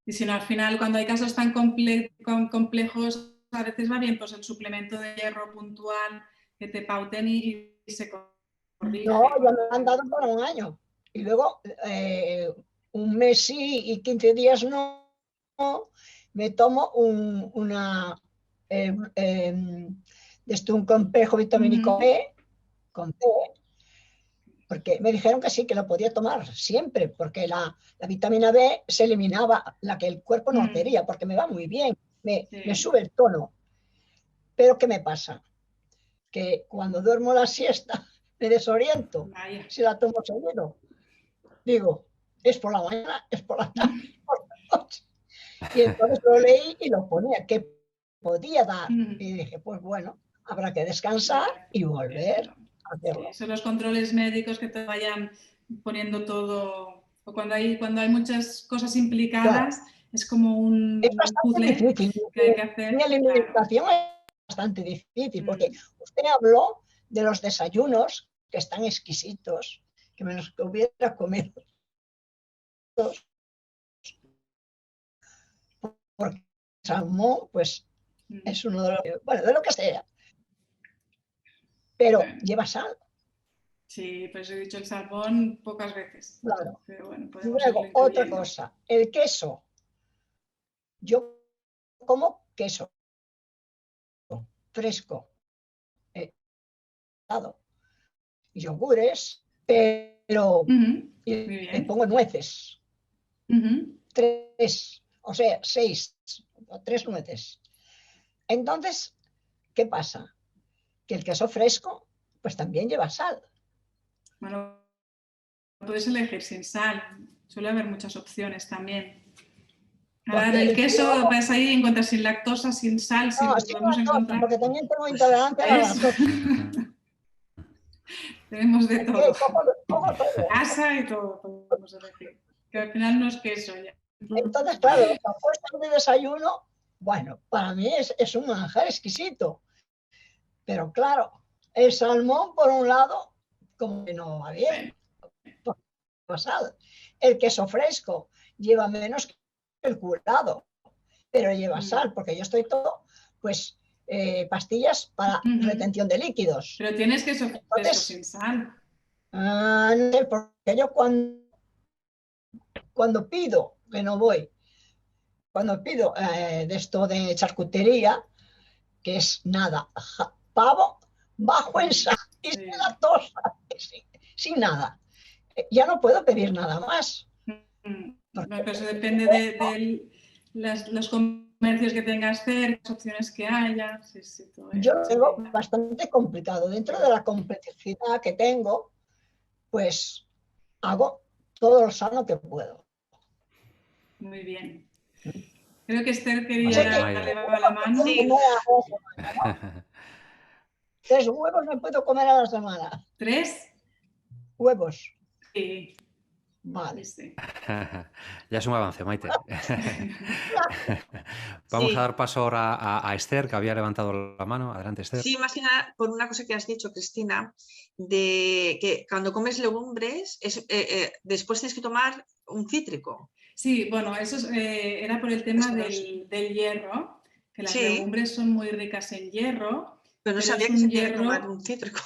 Y si no, al final, cuando hay casos tan complejos, a veces va bien pues el suplemento de hierro puntual que te pauten y se corrige. No, ya me han dado para un año. Y luego un mes sí y 15 días no, me tomo un complejo vitamínico B con C, porque me dijeron que sí, que lo podía tomar siempre, porque la vitamina B se eliminaba, la que el cuerpo no quería, porque me va muy bien, me sube el tono. Pero ¿qué me pasa? Que cuando duermo la siesta me desoriento. Si la tomo seguido, digo, es por la mañana, es por la tarde, es por la noche. Y entonces lo leí y lo ponía, que podía dar. Y dije, pues bueno, habrá que descansar y volver a hacerlo. Son los controles médicos que te vayan poniendo todo, o cuando hay muchas cosas implicadas, es como un Es bastante puzzle difícil. que hay que hacer. Mi Claro. alimentación es bastante difícil, porque usted habló de los desayunos que están exquisitos, que me los hubiera comido todos, porque el salmón, pues, es uno de los, bueno, de lo que sea, pero lleva sal. Sí, pues he dicho el salmón pocas veces. Claro. Pero bueno, Y podemos luego, irlo otra incluyendo. cosa, el queso. Yo como queso fresco, helado, yogures, pero Muy le bien. pongo nueces. 3, o sea, 6 o 3 nueces. Entonces, ¿qué pasa? Que el queso fresco, pues también lleva sal. Bueno, puedes elegir sin sal. Suele haber muchas opciones también. Ahora Porque el queso, yo, vas ahí y encuentras sin lactosa, sin sal, no, lo sin podemos lactosa, encontrar. porque también tengo intolerancia a la ¿Ves? lactosa. Tenemos de Es que todo. cojo todo. Asa y todo podemos elegir. Que al final no es queso ya. Entonces, claro, los apuestos de desayuno, bueno, para mí es un manjar exquisito. Pero claro, el salmón, por un lado, como que no va bien. Sal. El queso fresco lleva menos que el curado, pero lleva sal, porque yo estoy todo, pues, pastillas para retención de líquidos. Pero tienes queso fresco Entonces, sin sal. no sé, porque yo cuando pido, que no voy, cuando pido de esto de charcutería, que es nada, pavo bajo en sal y sin lactosa, sin nada. Ya no puedo pedir nada más. Pero eso depende de los comercios que tengas cerca, las opciones que haya. Sí, sí, todo yo lo eso. tengo bastante complicado. Dentro de la complejidad que tengo, pues hago todo lo sano que puedo. Muy bien. Creo que Esther quería O sea que levar la mano. Sí. 3 huevos me puedo comer a la semana. 3. Huevos. Sí. Vale. Sí. Ya es un avance, Maite. Vamos Sí. a dar paso ahora a Esther, que había levantado la mano. Adelante, Esther. Sí, más que nada por una cosa que has dicho, Cristina, de que cuando comes legumbres, después tienes que tomar un cítrico. Sí, bueno, eso era por el tema del hierro, que las legumbres son muy ricas en hierro. Pero no sabía que se tenía que tomar un cítrico.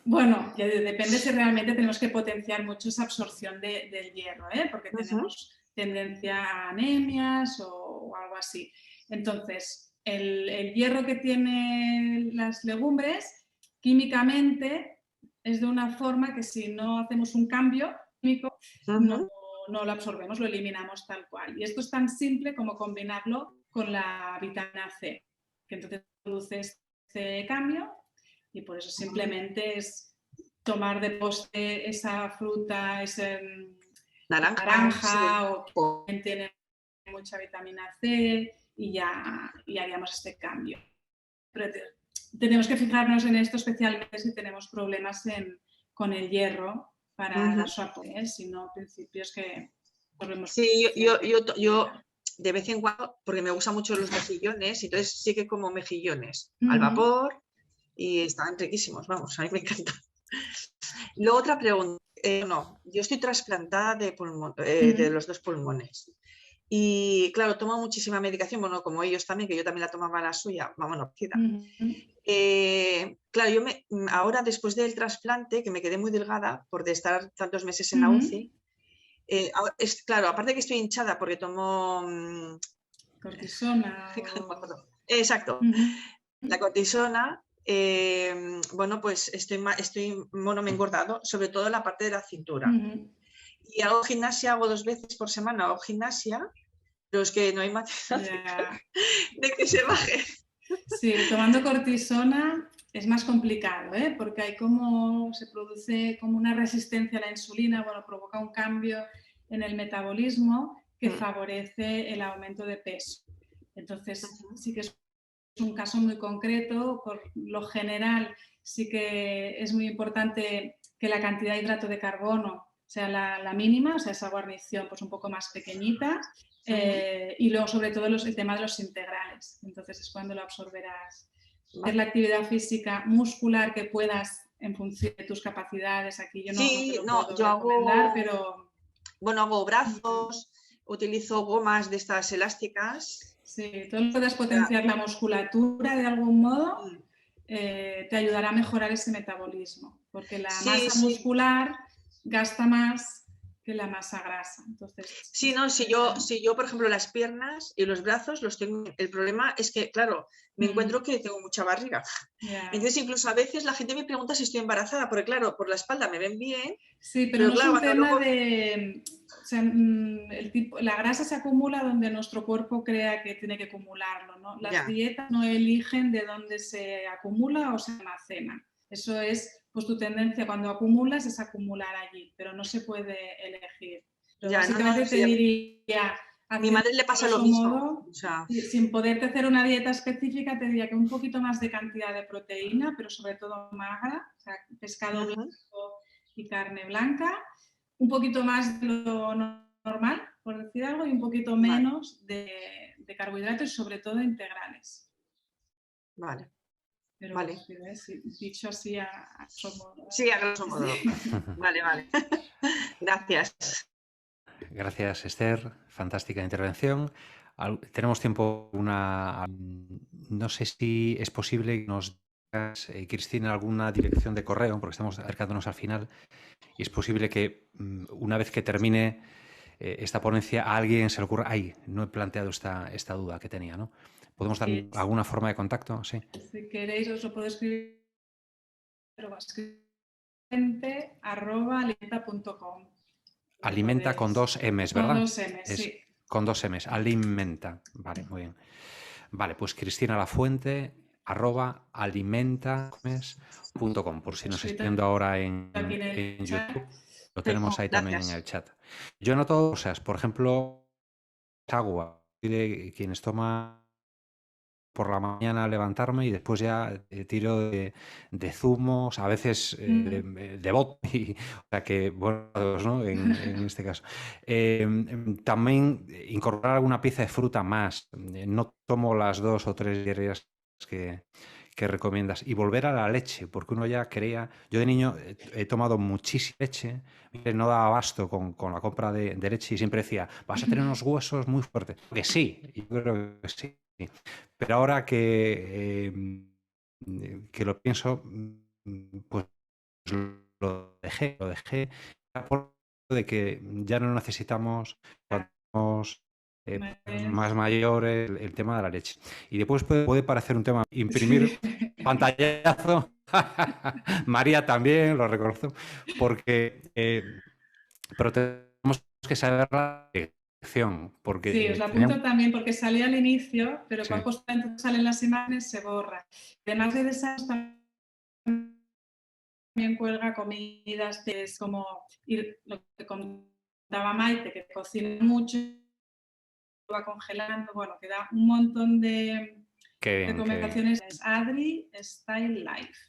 Bueno, ya depende si realmente tenemos que potenciar mucho esa absorción del hierro, porque tenemos tendencia a anemias o algo así. Entonces, el hierro que tienen las legumbres, químicamente, es de una forma que si no hacemos un cambio químico, no lo absorbemos, lo eliminamos tal cual. Y esto es tan simple como combinarlo con la vitamina C, que entonces produce este cambio. Y por eso simplemente es tomar de postre esa fruta, esa naranja o que tiene mucha vitamina C y ya haríamos este cambio. Pero tenemos que fijarnos en esto especialmente si tenemos problemas con el hierro para dar su apoyo, si no, principios que volvemos. Sí, yo de vez en cuando, porque me gustan mucho los mejillones, entonces sí que como mejillones al vapor. Y están riquísimos, vamos, a mí me encanta. Luego otra pregunta, yo estoy trasplantada de los 2 pulmones y claro, tomo muchísima medicación, bueno, como ellos también, que yo también la tomaba la suya, bueno, claro, ahora después del trasplante, que me quedé muy delgada por de estar tantos meses en la UCI, claro, aparte que estoy hinchada porque tomo cortisona. Exacto, la cortisona. Bueno, pues me he engordado, sobre todo en la parte de la cintura. Y hago gimnasia, hago 2 veces por semana, hago gimnasia, pero es que no hay manera de que se baje. Sí, tomando cortisona es más complicado, porque hay se produce como una resistencia a la insulina, bueno, provoca un cambio en el metabolismo que favorece el aumento de peso. Entonces, sí que es un caso muy concreto. Por lo general, sí que es muy importante que la cantidad de hidrato de carbono sea la mínima, o sea, esa guarnición pues un poco más pequeñita, Y luego, sobre todo, el tema de los integrales. Entonces es cuando lo absorberás. Es la actividad física muscular que puedas en función de tus capacidades. Aquí yo no te lo puedo recomendar, pero... Bueno, hago brazos, utilizo gomas de estas elásticas. Sí, tú puedes potenciar la musculatura de algún modo, te ayudará a mejorar ese metabolismo, porque la masa muscular gasta más que la masa grasa. Entonces, sí, no, si yo, por ejemplo, las piernas y los brazos los tengo, el problema es que, claro, me encuentro que tengo mucha barriga. Entonces, incluso a veces la gente me pregunta si estoy embarazada, porque claro, por la espalda me ven bien. Sí, pero no claro, es un tema de... O sea, la grasa se acumula donde nuestro cuerpo crea que tiene que acumularlo, ¿no? Las dietas no eligen de dónde se acumula o se almacena. Eso es, pues tu tendencia cuando acumulas es acumular allí, pero no se puede elegir. Pero básicamente te diría... A mi madre le pasa lo mismo. Modo, sin poderte hacer una dieta específica, te diría que un poquito más de cantidad de proteína, pero sobre todo magra, o sea, pescado blanco y carne blanca, un poquito más de lo normal, por decir algo, y un poquito menos de carbohidratos y sobre todo integrales. Vale. Pero vale. Dicho así a grosso modo. Sí, a grosso modo. Vale, vale. Gracias. Gracias, Esther. Fantástica intervención. Tenemos tiempo, no sé si es posible que nos digas, Cristina, alguna dirección de correo, porque estamos acercándonos al final, y es posible que una vez que termine esta ponencia a alguien se le ocurra, ay, no he planteado esta duda que tenía, ¿no? ¿Podemos dar alguna forma de contacto? Sí. Si queréis os lo puedo escribir, pero alimenta.com. Alimenta con 2 M's, ¿verdad? Con 2 M's, sí. Con 2 M's, alimenta. Vale, muy bien. Vale, pues Cristina Lafuente, @alimenta.com, por si nos está viendo ahora en YouTube. Lo tenemos ahí también en el chat. Yo noto cosas, por ejemplo, agua, de quienes toman por la mañana levantarme y después ya tiro de zumos, a veces de vodka, o sea que, bueno, ¿no? en este caso. También incorporar alguna pieza de fruta más. No tomo las 2 o 3 diarias que recomiendas. Y volver a la leche, porque uno ya creía... Yo de niño he tomado muchísima leche, no daba abasto con la compra de leche y siempre decía, vas a tener unos huesos muy fuertes. Que sí, yo creo que sí. Pero ahora que lo pienso, pues lo dejé por de que ya no necesitamos cuando somos más mayores el tema de la leche. Y después puede parecer un tema, imprimir pantallazo, María también lo reconozco, porque pero tenemos que saber la porque sí, os la apunto también porque salía al inicio, pero cuando salen las imágenes se borra. Además de esas también cuelga comidas, que es como lo que contaba Maite, que cocina mucho, va congelando, bueno, que da un montón de recomendaciones. Adri Style Life.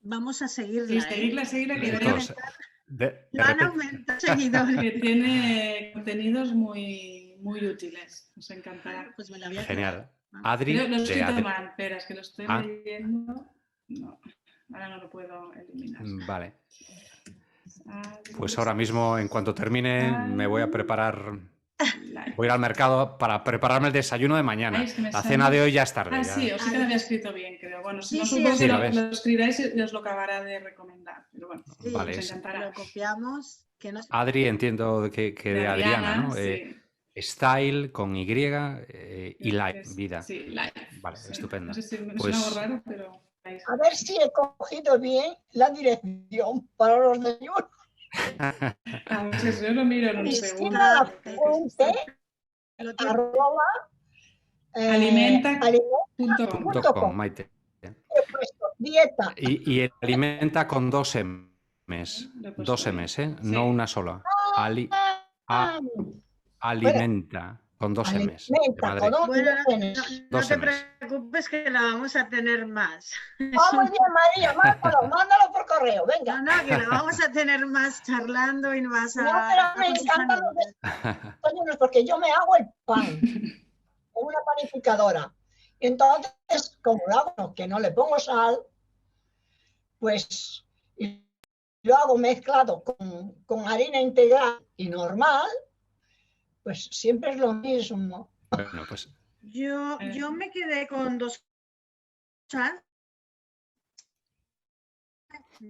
Vamos a seguirla. Seguirla, que van a aumentar seguidores. Que tiene contenidos muy, muy útiles. Os encantará. Pues me la voy a Genial. Adri. Lo estoy tomando, espera, es que lo estoy leyendo. No, ahora no lo puedo eliminar. Vale. Pues ahora mismo, en cuanto termine, me voy a preparar. Voy a ir al mercado para prepararme el desayuno de mañana. La cena de hoy ya es tarde. Sí, os sí que lo había escrito bien, creo. Bueno, si no supongo que lo escribáis y os lo acabará de recomendar. Pero bueno, vale, os encantará. Lo copiamos. Adri, entiendo que de Adriana, ¿no? Sí. Style con Y y Life, vida. Sí, Life. Vale, estupendo. No sé si me pues... suena algo raro, pero... A ver si he cogido bien la dirección para los desayunos. A ver si yo lo miro en un segundo. Alimenta.com, Maite. Dieta. Y el alimenta con 2 M's. 2 M's, ¿eh? No una sola. Alimenta. Con 2 M's. De Alimenta Madrid. con 2 Bueno, M's. no 2 te M's. preocupes que la vamos a tener más. Ah, muy bien, María, mándalo por correo, venga. No, que la vamos a tener más charlando y más No, pero me con tus encantan los amigos. desayunos porque yo me hago el pan en una panificadora. Entonces, como lo hago que no le pongo sal, pues y lo hago mezclado con harina integral y normal, pues siempre es lo mismo. Bueno, pues Yo me quedé con 2 cosas.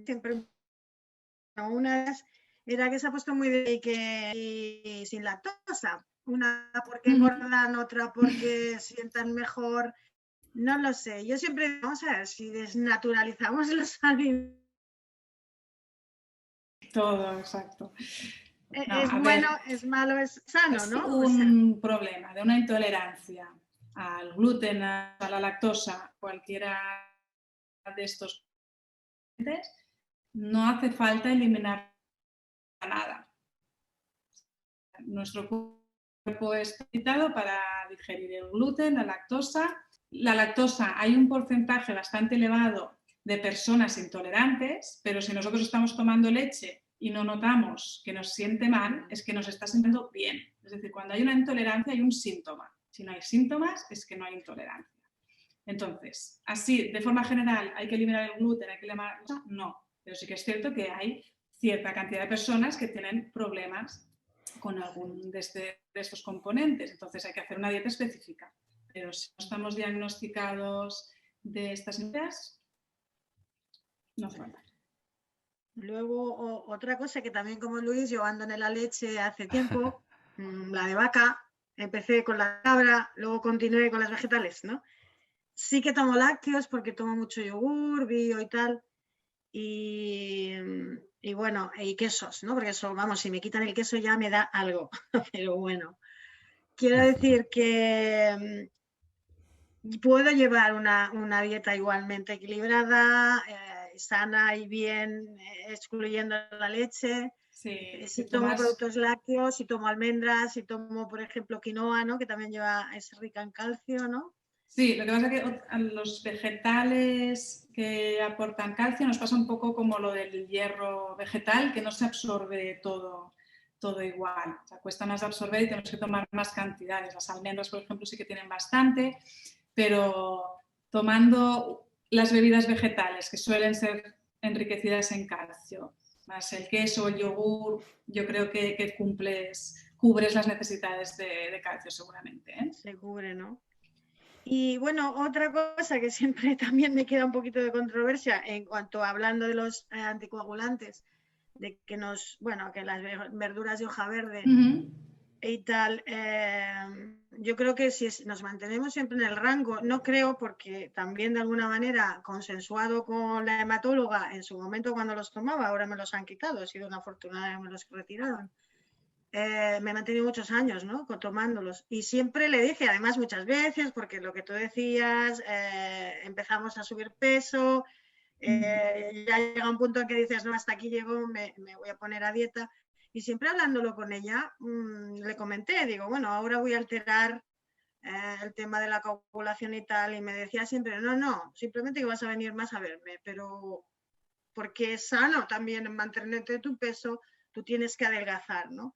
Siempre una de ellas era que se ha puesto muy de que sin lactosa. Una porque engordan, otra porque sientan mejor. No lo sé. Yo siempre, vamos a ver, si desnaturalizamos los alimentos. Todo, exacto. No, Es bueno, es malo, es sano, es ¿no? un problema de una intolerancia al gluten, a la lactosa, cualquiera de estos componentes, no hace falta eliminar nada. Nuestro cuerpo es capacitado para digerir el gluten, la lactosa. La lactosa, hay un porcentaje bastante elevado de personas intolerantes, pero si nosotros estamos tomando leche y no notamos que nos siente mal, es que nos está sintiendo bien. Es decir, cuando hay una intolerancia hay un síntoma. Si no hay síntomas, es que no hay intolerancia. Entonces, así, de forma general, ¿hay que eliminar el gluten? ¿Hay que eliminar? No, pero sí que es cierto que hay cierta cantidad de personas que tienen problemas con algún de estos componentes. Entonces, hay que hacer una dieta específica. Pero si no estamos diagnosticados de estas ideas, no hace falta. Luego, otra cosa que también como Luis, yo abandoné la leche hace tiempo, la de vaca, empecé con la cabra, luego continué con las vegetales, ¿no? Sí que tomo lácteos porque tomo mucho yogur, bio y tal, y bueno, y quesos, ¿no? Porque eso, vamos, si me quitan el queso ya me da algo, pero bueno. Quiero decir que puedo llevar una dieta igualmente equilibrada, sana y bien, excluyendo la leche. Sí, si tomo productos lácteos, si tomo almendras, si tomo, por ejemplo, quinoa, ¿no? Que también es rica en calcio, ¿no? Sí, lo que pasa es que a los vegetales que aportan calcio nos pasa un poco como lo del hierro vegetal, que no se absorbe todo igual. O sea, cuesta más absorber y tenemos que tomar más cantidades. Las almendras, por ejemplo, sí que tienen bastante, pero tomando las bebidas vegetales, que suelen ser enriquecidas en calcio, más el queso, el yogur, yo creo que cubres las necesidades de calcio seguramente, ¿eh? Se cubre, ¿no? Y bueno, otra cosa que siempre también me queda un poquito de controversia en cuanto a hablando de los anticoagulantes, de que que las verduras de hoja verde y tal, yo creo que si nos mantenemos siempre en el rango, no creo porque también de alguna manera consensuado con la hematóloga en su momento cuando los tomaba, ahora me los han quitado, he sido una afortunada que me los retiraron. Me he mantenido muchos años, ¿no? Tomándolos. Y siempre le dije, además muchas veces, porque lo que tú decías, empezamos a subir peso, ya llega un punto en que dices, no, hasta aquí llego, me voy a poner a dieta. Y siempre hablándolo con ella, le comenté, digo, bueno, ahora voy a alterar el tema de la coagulación y tal. Y me decía siempre, no, simplemente que vas a venir más a verme, pero porque es sano también mantenerte tu peso, tú tienes que adelgazar, ¿no?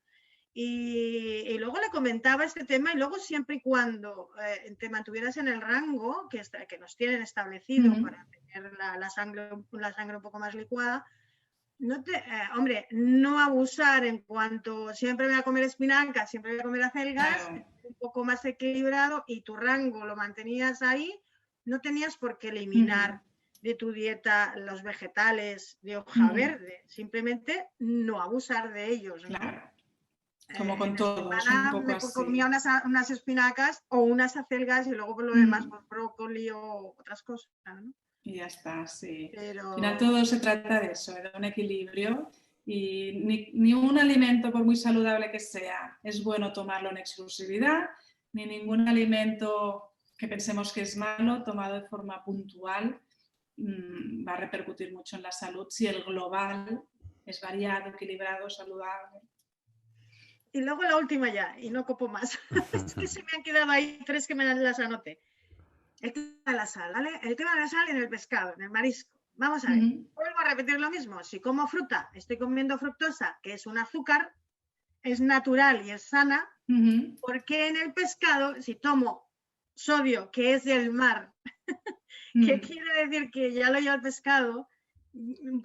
Y luego le comentaba este tema y luego siempre y cuando te mantuvieras en el rango que nos tienen establecido para tener la sangre un poco más licuada, hombre, no abusar en cuanto siempre voy a comer espinacas, siempre voy a comer acelgas, Claro. un poco más equilibrado y tu rango lo mantenías ahí, no tenías por qué eliminar de tu dieta los vegetales de hoja verde, simplemente no abusar de ellos, ¿no? Claro. Como con todo, es un poco así. Comía unas espinacas o unas acelgas y luego por lo demás pues, brócoli o otras cosas, ¿no? Y ya está, sí. Pero... Al final todo se trata de eso, de un equilibrio y ni un alimento, por muy saludable que sea, es bueno tomarlo en exclusividad, ni ningún alimento que pensemos que es malo, tomado de forma puntual, va a repercutir mucho en la salud si el global es variado, equilibrado, saludable. y luego la última ya, y no copo más. Es que se me han quedado ahí 3 que me las anoté. El tema de la sal, ¿vale? El tema de la sal en el pescado, en el marisco. Vamos a ver, vuelvo a repetir lo mismo. Si como fruta, estoy comiendo fructosa, que es un azúcar, es natural y es sana, ¿por qué en el pescado, si tomo sodio, que es del mar, ¿qué quiere decir que ya lo llevo al pescado?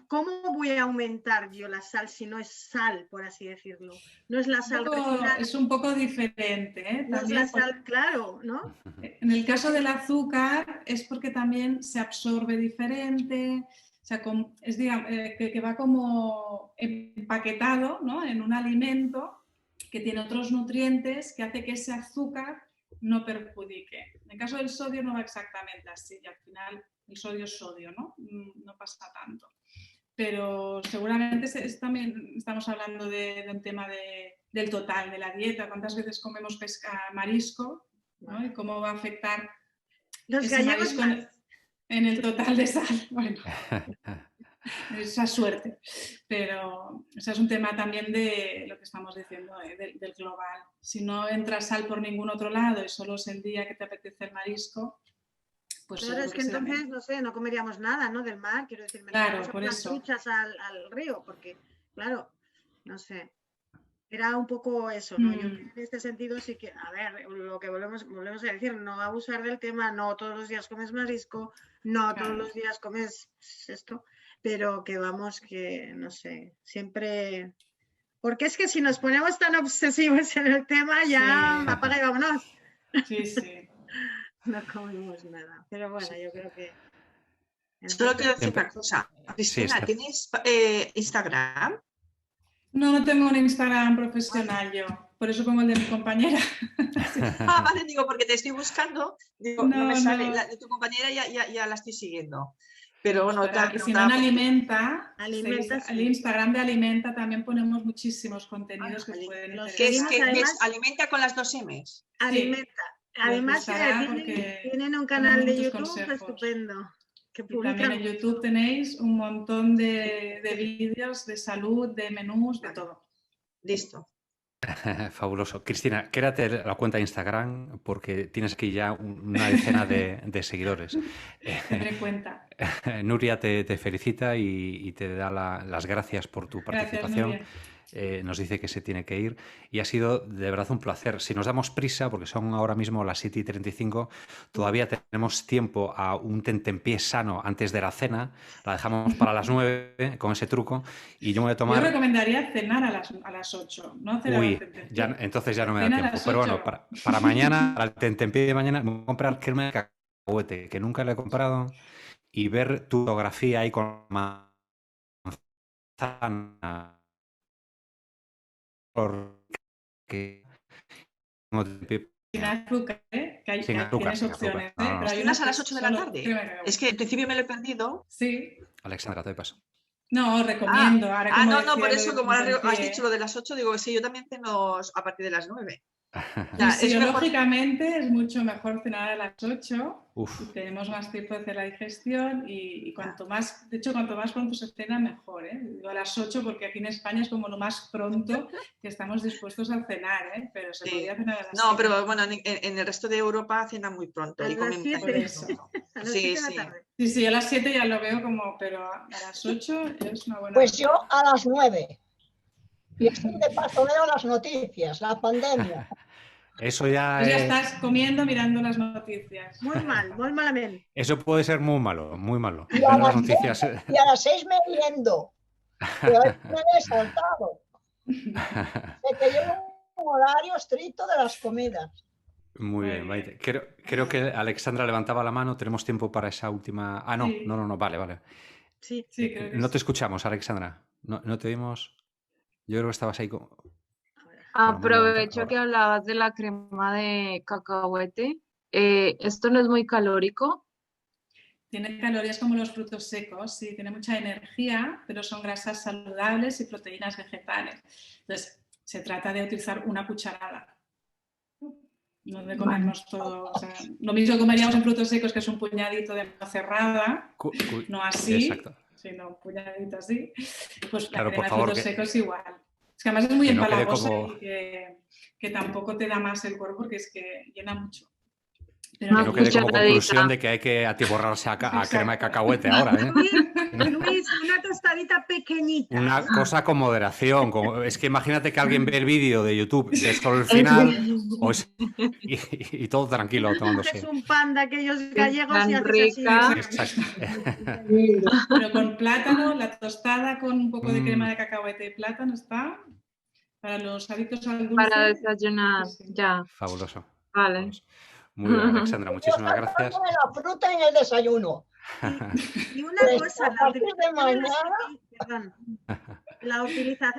¿Cómo voy a aumentar yo la sal si no es sal, por así decirlo? No es la sal refinada. Es un poco diferente, ¿eh? No es la sal, claro, ¿no? En el caso del azúcar es porque también se absorbe diferente, o sea, es, digamos, que va como empaquetado, ¿no? En un alimento que tiene otros nutrientes que hace que ese azúcar no perjudique. En el caso del sodio no va exactamente así, y al final el sodio es sodio, ¿no? No pasa tanto. Pero seguramente también estamos hablando de un tema del total, de la dieta, cuántas veces comemos marisco, ¿no? Y cómo va a afectar ese marisco en el total de sal. Bueno, esa suerte. Pero o sea, es un tema también de lo que estamos diciendo, del global. Si no entra sal por ningún otro lado y solo es el día que te apetece el marisco, pues claro, es que entonces, no sé, no comeríamos nada, ¿no? Del mar, quiero decir, claro, por las truchas al río, porque, claro, no sé, era un poco eso, ¿no? Yo en este sentido sí que, a ver, lo que volvemos a decir, no abusar del tema, no todos los días comes marisco, no todos los días comes esto, pero que vamos, que, no sé, siempre... Porque es que si nos ponemos tan obsesivos en el tema, ya apaga y vámonos. Sí, sí. No comemos nada, pero bueno, yo creo que... Solo quiero decir una cosa. Cristina, ¿tienes Instagram? No tengo un Instagram profesional yo, por eso pongo el de mi compañera. Vale, digo, porque te estoy buscando, digo, no me sale, la de tu compañera ya la estoy siguiendo. Pero bueno, pues claro, si no en Alimenta, el Instagram de Alimenta también ponemos muchísimos contenidos que pueden interesar. ¿Qué es Alimenta con las 2 M's? Alimenta. Además, tienen un canal de YouTube estupendo. Que también en YouTube tenéis un montón de vídeos de salud, de menús, de todo. Listo. Fabuloso. Cristina, quédate la cuenta de Instagram porque tienes aquí ya una decena de seguidores. Tendré en cuenta. Nuria te felicita y te da las gracias por tu participación. Gracias, nos dice que se tiene que ir y ha sido de verdad un placer. Si nos damos prisa, porque son ahora mismo las 7:35, todavía tenemos tiempo a un tentempié sano antes de la cena. La dejamos para las 9 con ese truco y yo me voy a tomar... Yo recomendaría cenar a las 8, no cenar al tentempié. Entonces ya no me da tiempo. Pero bueno, para mañana, para el tentempié de mañana, me voy a comprar crema de cacahuete, que nunca le he comprado, y ver tu fotografía ahí con manzana. Que sin azúcar, que hay tienes opciones. Pero hay unas a las 8 de la tarde. Es que en principio me lo he perdido. Sí. Alexandra, te paso. No, recomiendo. No, por eso, como has dicho lo de las 8, digo, sí, yo también ceno a partir de las 9. Fisiológicamente es mucho mejor cenar a las 8. Y tenemos más tiempo de hacer la digestión y cuanto más pronto se cena, mejor. Digo a las 8 porque aquí en España es como lo más pronto que estamos dispuestos a cenar, pero se podría cenar a las 7. No, pero bueno, en el resto de Europa cenan muy pronto. A las 7. Sí, a las 7 ya lo veo como, pero a las 8 es una buena... Pues yo a las 9. Y estoy de paso veo las noticias, la pandemia. Eso ya pues ya estás comiendo, mirando las noticias. Muy malamente. Eso puede ser muy malo, muy malo. Y a las 6 me riendo. Pero me he saltado. De que llevo un horario estricto de las comidas. Muy bien, Maite. Creo que Alexandra levantaba la mano. ¿Tenemos tiempo para esa última? Ah, no, sí. no, vale. Sí, creo que no te escuchamos, Alexandra. No te vimos. Yo creo que estabas ahí con... Aprovecho que hablabas de la crema de cacahuete. ¿Esto no es muy calórico? Tiene calorías como los frutos secos, sí, tiene mucha energía, pero son grasas saludables y proteínas vegetales. Entonces, se trata de utilizar una cucharada. No de comernos todo. O sea, lo mismo comeríamos en frutos secos, que es un puñadito de mano cerrada, no así, exacto. sino un puñadito así. Pues claro, la crema de frutos secos igual. Es que además es muy Que no quede empalagosa como- y que tampoco te da más el cuerpo porque es que llena mucho. Pero Que Una no quede como cucharadita. conclusión de que hay que atiborrarse a crema de cacahuete ahora, ¿eh? Luis, una tostadita pequeñita. Una cosa con moderación. Es que imagínate que alguien ve el vídeo de YouTube de solo el final y todo tranquilo Haces tomándose. un pan de aquellos gallegos tan y haces rica. así. Exacto. Pero con plátano, la tostada con un poco de crema Mm. de cacahuete y plátano está para los hábitos al dulce. Para desayunar, riquísimo. ya. Fabuloso. Vale. Fabuloso. Muy bien, Alexandra, muchísimas gracias. Yo la fruta en el desayuno. Y una Pues, cosa, a partir de mañana.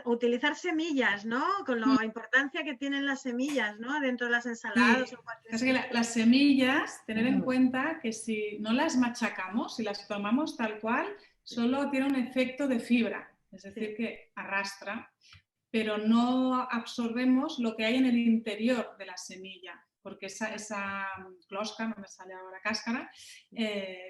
Utilizar semillas, ¿no? Con la importancia que tienen las semillas, ¿no? Dentro de las ensaladas Sí, o cualquier es que las semillas, tener en cuenta que si no las machacamos, si las tomamos tal cual, solo tiene un efecto de fibra, es decir, que arrastra, pero no absorbemos lo que hay en el interior de la semilla, porque esa closca, no me sale ahora cáscara,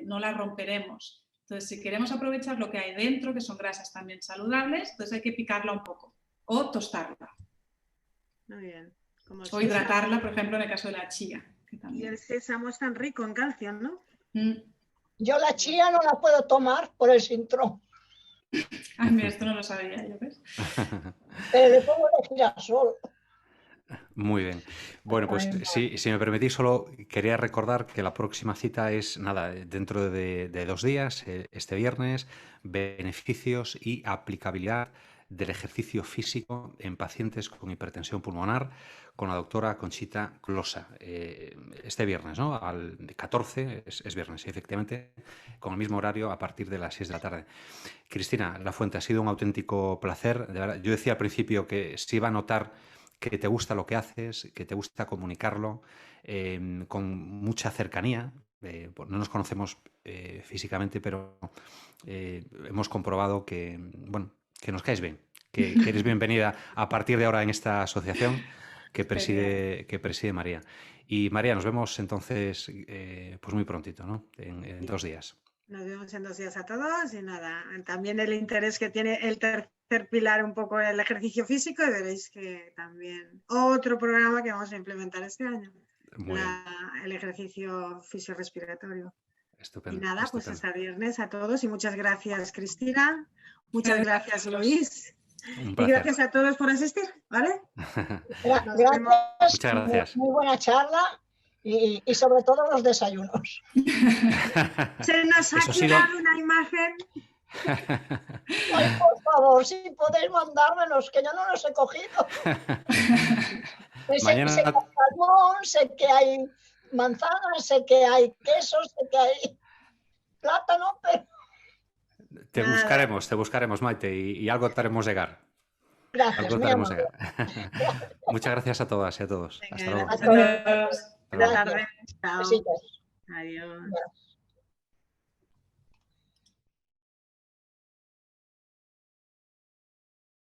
no la romperemos. Entonces, si queremos aprovechar lo que hay dentro, que son grasas también saludables, entonces hay que picarla un poco o tostarla. Muy bien. Como el O hidratarla, por ejemplo, en el caso de la chía. Que Y también. el sésamo es tan rico en calcio, ¿no? Yo la chía no la puedo tomar por el sintrón, Ay, mira, esto no lo sabía yo, ¿ves? pero le pongo de girasol. Muy bien. Bueno, pues si me permitís, solo quería recordar que la próxima cita es, nada, dentro de 2 días, este viernes, beneficios y aplicabilidad del ejercicio físico en pacientes con hipertensión pulmonar con la doctora Conchita Closa. Este viernes, ¿no? Al 14, es viernes, sí, efectivamente, con el mismo horario a partir de las 6 de la tarde. Cristina Lafuente, ha sido un auténtico placer. De verdad, yo decía al principio que se iba a notar que te gusta lo que haces, que te gusta comunicarlo con mucha cercanía. No nos conocemos físicamente, pero hemos comprobado que, bueno, que nos caes bien, que eres bienvenida a partir de ahora en esta asociación que preside María. Y María, nos vemos entonces pues muy prontito, ¿no? En 2 días. Nos vemos en 2 días a todos y nada, también el interés que tiene el tercer pilar un poco el ejercicio físico y veréis que también otro programa que vamos a implementar este año, el ejercicio fisiorrespiratorio. Estupendo. Y nada, estupendo. pues hasta viernes a todos y muchas gracias Cristina, muchas gracias Luis y gracias a todos por asistir, ¿vale? Gracias. Muchas gracias. Muy buena charla. Y sobre todo los desayunos. Se nos ha quedado una imagen. Ay, por favor, si podéis mandármelos, que yo no los he cogido. Mañana... Sé que hay salmón, sé que hay manzanas, sé que hay queso, sé que hay plátano, pero... Te buscaremos, Maite, y algo te haremos llegar. Gracias, algo te haremos llegar. Muchas gracias a todas y a todos. Hasta luego. Buenas tardes. Gracias. Chao. Besitos. Adiós. Gracias.